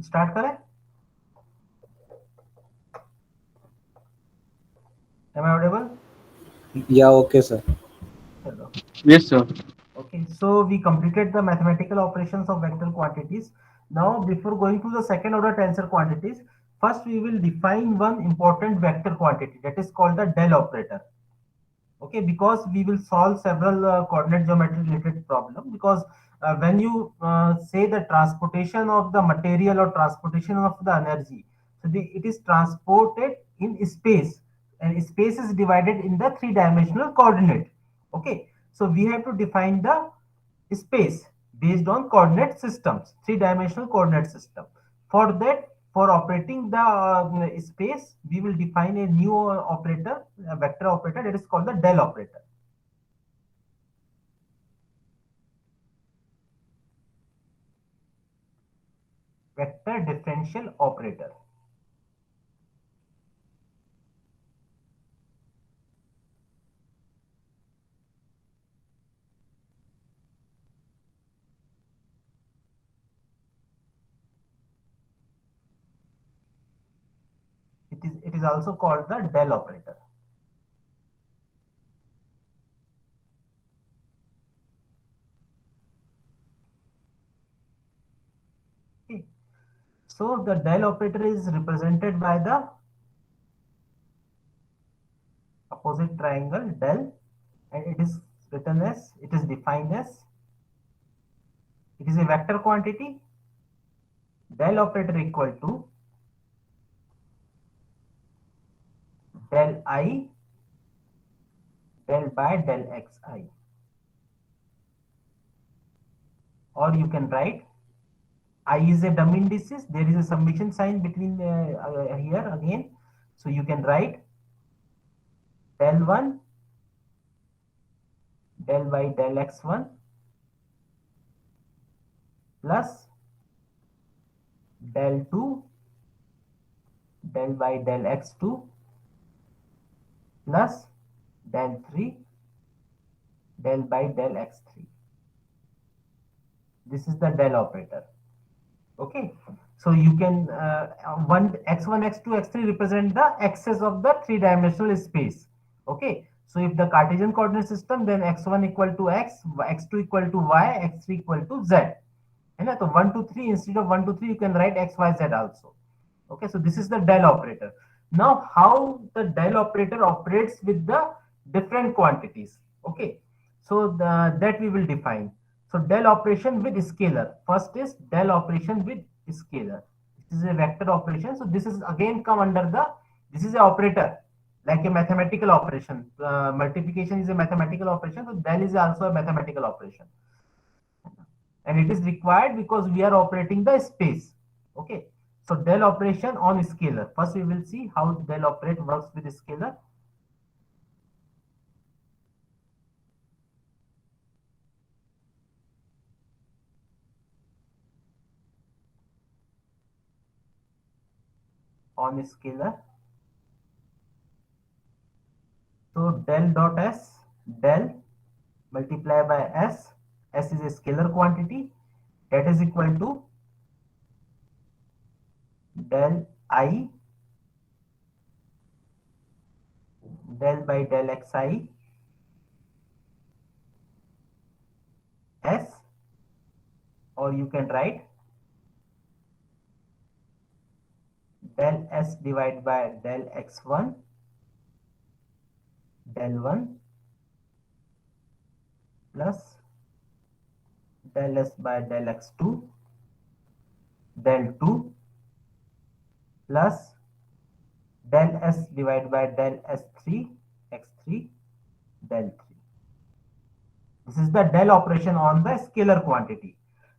Start करें? Am I audible? Yeah, okay, sir. चलो. Yes, sir. Okay, so we completed the mathematical operations of vector quantities. Now, before going to the second order tensor quantities, first we will define one important vector quantity, that is called the del operator. Okay, because we will solve several coordinate geometry related problem, because when you say the transportation of the material or transportation of the energy, so it is transported in space, and space is divided in the three-dimensional coordinate. Okay, so we have to define the space based on coordinate systems, three-dimensional coordinate system. For that, for operating the space, we will define a new operator, a vector operator, that is called the del operator. Vector differential operator. It is also called the del operator. Okay. So the del operator is represented by the opposite triangle del, and it is written as, it is defined as, it is a vector quantity. Del operator equal to del I del by del xi, or you can write I is a dummy indices. There is a summation sign between here again, so you can write del 1 del by del x1 plus del 2 del by del x2 plus del 3 del by del x3. This is the del operator. Okay, so you can one x1 x2 x3 represent the axes of the three-dimensional space. Okay, so if the Cartesian coordinate system, then x1 equal to x, x2 equal to y, x3 equal to z. And so 1 2 3, instead of 1 2 3 you can write x y z also. Okay, so this is the del operator. Now how the del operator operates with the different quantities. Okay, so that we will define. So del operation with scalar. First is del operation with scalar. This is a vector operation. So this is again come under the, this is a operator like a mathematical operation. Multiplication is a mathematical operation. So del is also a mathematical operation. And it is required because we are operating the space. Okay. So del operation on scalar. First we will see how del operate works with scalar. On scalar. So del dot s, del multiply by s. S is a scalar quantity, that is equal to del I del by del xi s, or you can write del s divided by del x1 del 1 plus del s by del x2 del 2 plus del s divided by del s3 x3 del 3. This is the del operation on the scalar quantity.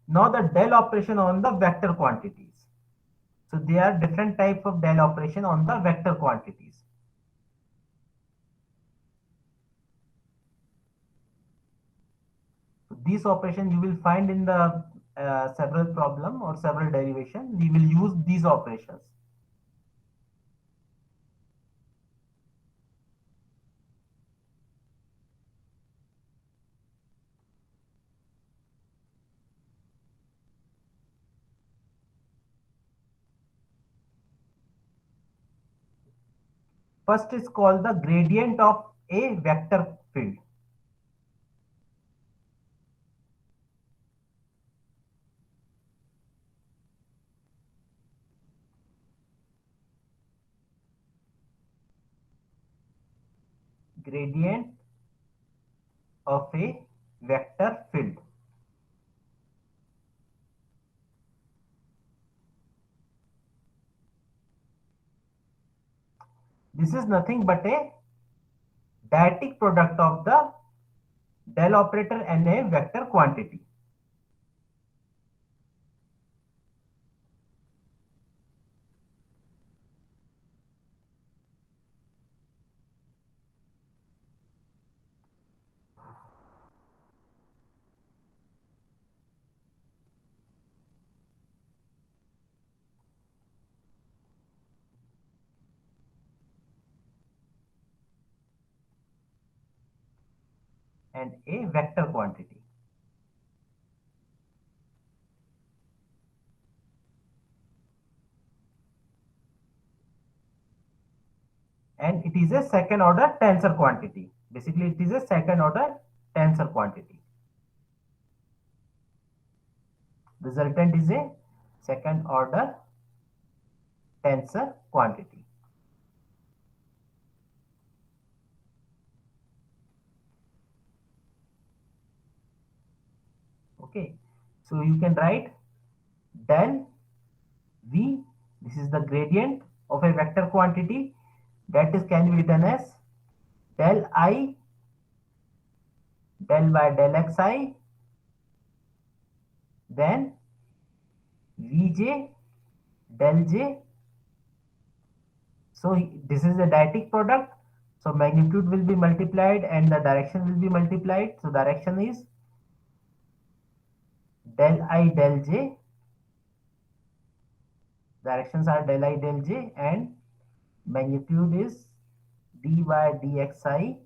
Now the del operation on the vector quantities. So there are different types of del operation on the vector quantities. So these operations you will find in the several problem or several derivation. We will use these operations. First is called the gradient of a vector field. Gradient of a vector field. This is nothing but a dyadic product of the del operator and a vector quantity. And a vector quantity. And it is a second order tensor quantity. Basically, it is a second order tensor quantity. Resultant is a second order tensor quantity. Okay, so you can write del V, this is the gradient of a vector quantity, that is can be written as del I del by del xi, then Vj del j. So this is the dyadic product, so magnitude will be multiplied and the direction will be multiplied. So direction is del I del j, directions are del I del j, and magnitude is d by dxi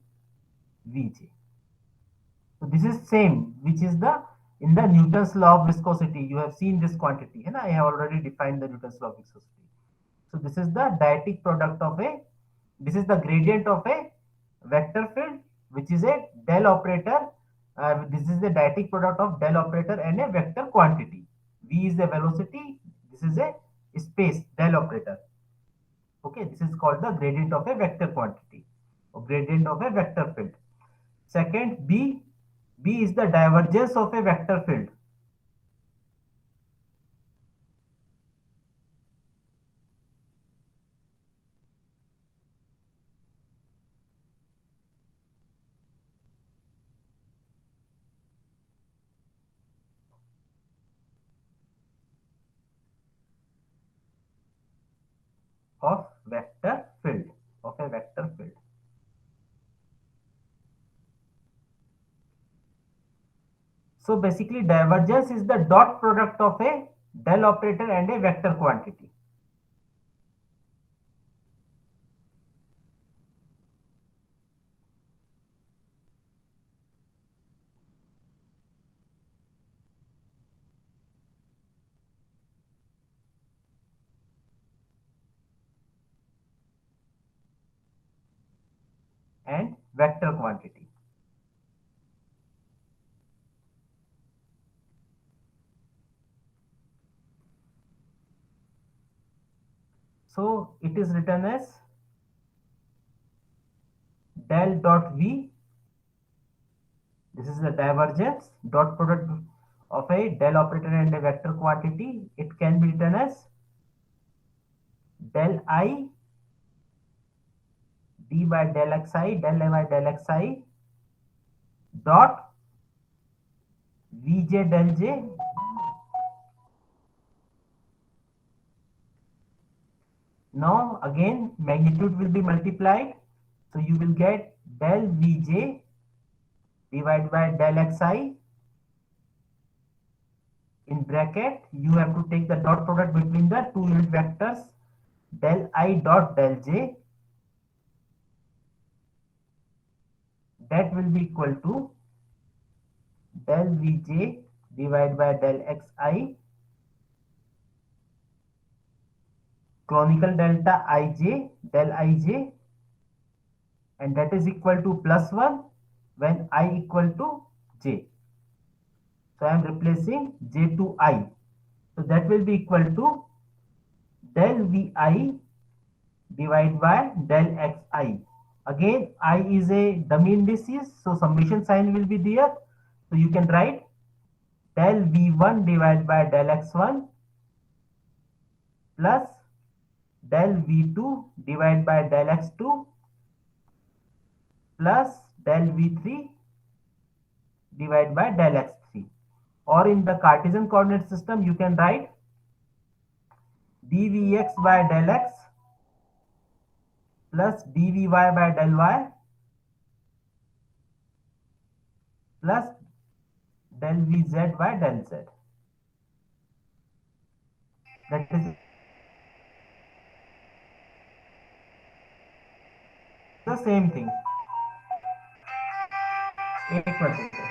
Vj. So this is same, which is the in the Newton's law of viscosity. You have seen this quantity, and I have already defined the Newton's law of viscosity. So this is the dyadic product of a, this is the gradient of a vector field, which is a del operator. This is the dyadic product of del operator and a vector quantity. V is the velocity. This is a space del operator. Okay, this is called the gradient of a vector quantity or gradient of a vector field. Second, B is the divergence of a vector field. Of vector field, of a vector field. So basically divergence is the dot product of a del operator and a vector quantity. And vector quantity. So it is written as del dot V. This is the divergence dot product of a del operator and a vector quantity. It can be written as del I d by del xi del a by del xi dot Vj del j Now again magnitude will be multiplied, so you will get del Vj divided by del xi. In bracket you have to take the dot product between the two unit vectors del I dot del j, that will be equal to del Vj divided by del xi chronicle delta ij del ij and that is equal to plus 1 when I equal to j. So I am replacing j to I. So that will be equal to del Vi divided by del Xi. Again, I is a dummy indices, so summation sign will be there. So you can write del V1 divided by del X1 plus del V2 divided by del X2 plus del V3 divided by del X3. Or in the Cartesian coordinate system, you can write dVx by del X plus dVy by del Y plus del Vz by del Z. That is the same thing. एक minute रुको।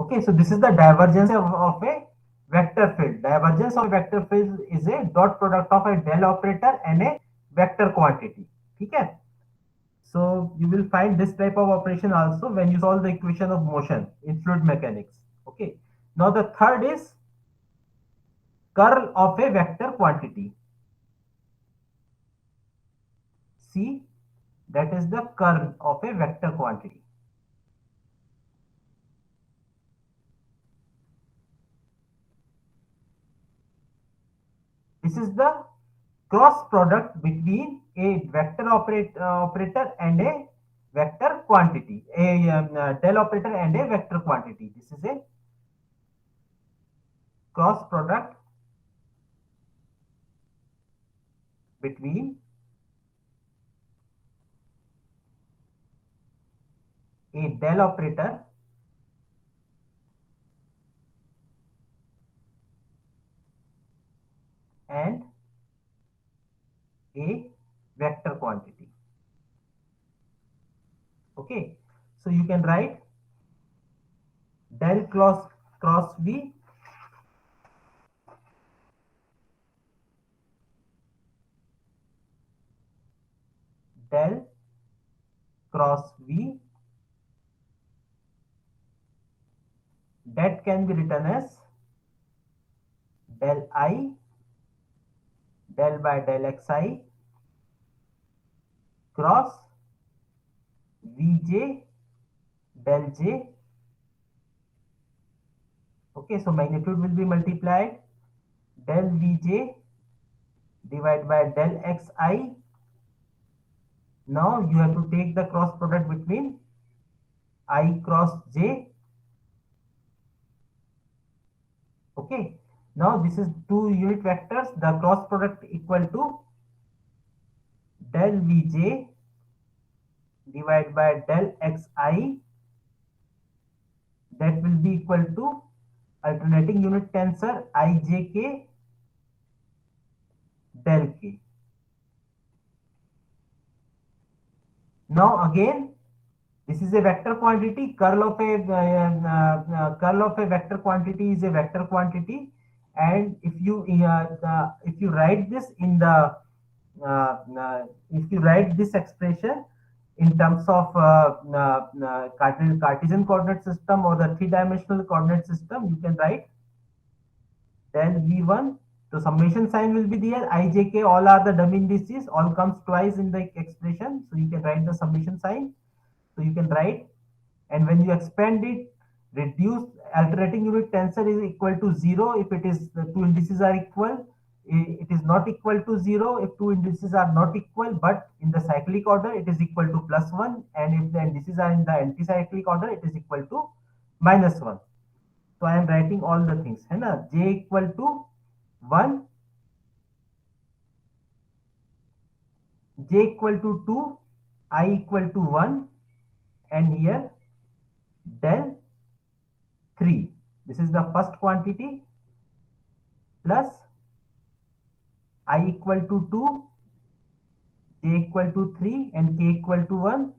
Okay, so this is the divergence of a vector field. Divergence of a vector field is a dot product of a del operator and a vector quantity. Okay. So you will find this type of operation also when you solve the equation of motion in fluid mechanics. Okay. Now the third is curl of a vector quantity. C, that is the curl of a vector quantity. This is the cross product between a vector operator and a vector quantity, a del operator and a vector quantity. This is a cross product between a del operator and a vector quantity. Okay, so you can write del cross V del cross V, that can be written as del I del by del Xi cross Vj del J. Okay, so magnitude will be multiplied del Vj divided by del Xi. Now you have to take the cross product between I cross J. Okay, now this is two unit vectors. The cross product equal to del Vj divided by del Xi. That will be equal to alternating unit tensor Ijk del K. Now again, this is a vector quantity. Curl of a vector quantity is a vector quantity, and if you write this in the if you write this expression in terms of Cartesian coordinate system or the three-dimensional coordinate system, you can write del V1. So summation sign will be there. Ijk, all are the dummy indices, all comes twice in the expression. So you can write the summation sign. So you can write, and when you expand it, reduce alternating unit tensor is equal to 0 if it is the two indices are equal. It is not equal to 0 if two indices are not equal, but in the cyclic order it is equal to +1, and if the indices are in the anti-cyclic order it is equal to -1. So I am writing all the things, है ना? J equal to 1, J equal to 2, I equal to 1, and here del 3. This is the first quantity, plus I equal to 2, J equal to 3, and K equal to 1.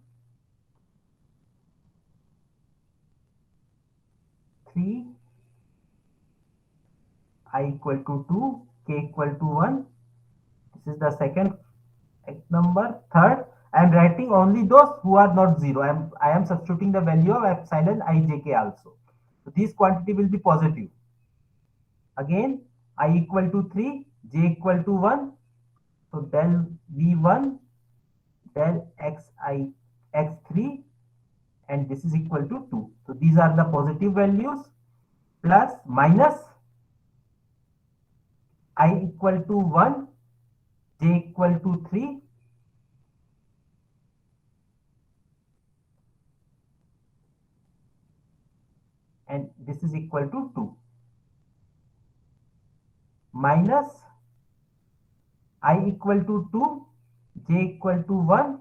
3, I equal to 2, K equal to 1. This is the second number. Third, I am writing only those who are not 0. I am substituting the value of epsilon ijk also. So this quantity will be positive. Again, I equal to 3, J equal to 1. So del V1, del xi x3, and this is equal to 2. So these are the positive values, plus minus I equal to 1, J equal to 3, and this is equal to 2, minus I equal to 2, J equal to 1,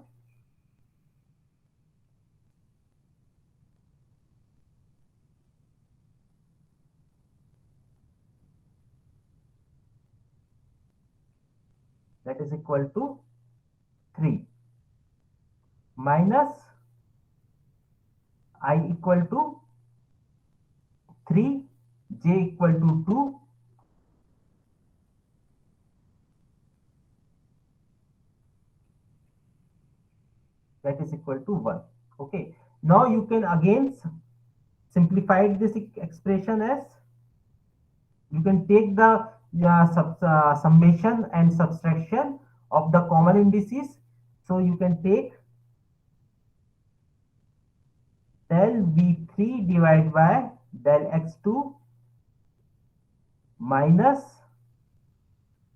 that is equal to 3, minus I equal to 3, J equal to 2, that is equal to 1. Okay, now you can again simplify this expression as, you can take the summation and subtraction of the common indices. So you can take del V3 divided by del X2 minus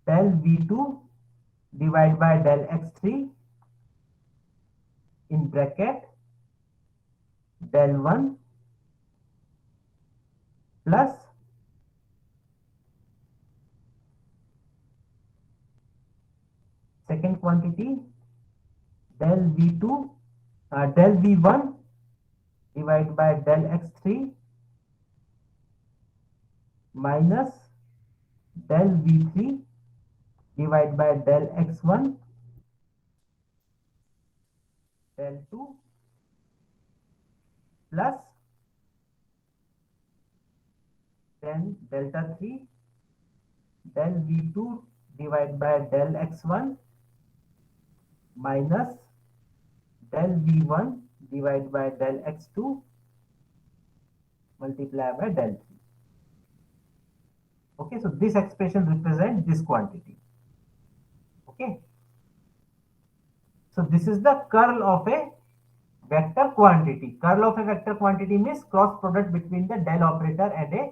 del V2 divided by del X3 in bracket del 1 plus second quantity del V2 del V1 divided by del X3 minus del V3 divided by del X1 del 2 plus then delta 3 del V2 divided by del X1 minus del V1 divided by del X2 multiplied by del 3. Okay, so this expression represents this quantity. Okay, so this is the curl of a vector quantity. Curl of a vector quantity means cross product between the del operator and a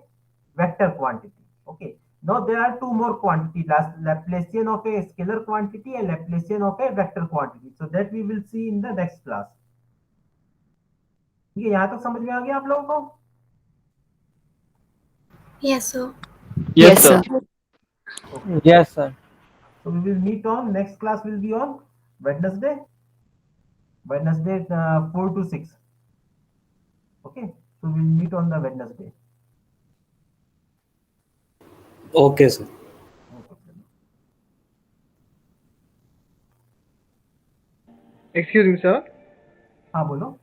vector quantity. Okay, now there are two more quantities, Laplacian of a scalar quantity and Laplacian of a vector quantity. So that we will see in the next class. ठीक है, यहाँ तक समझ में आ गया आप लोगों को? Yes, sir. Yes, sir. Yes, sir. So we will meet on, next class will be on Wednesday 4 to 6. Okay, so we'll meet on the Wednesday. Okay, sir. Excuse me, sir. हाँ बोलो.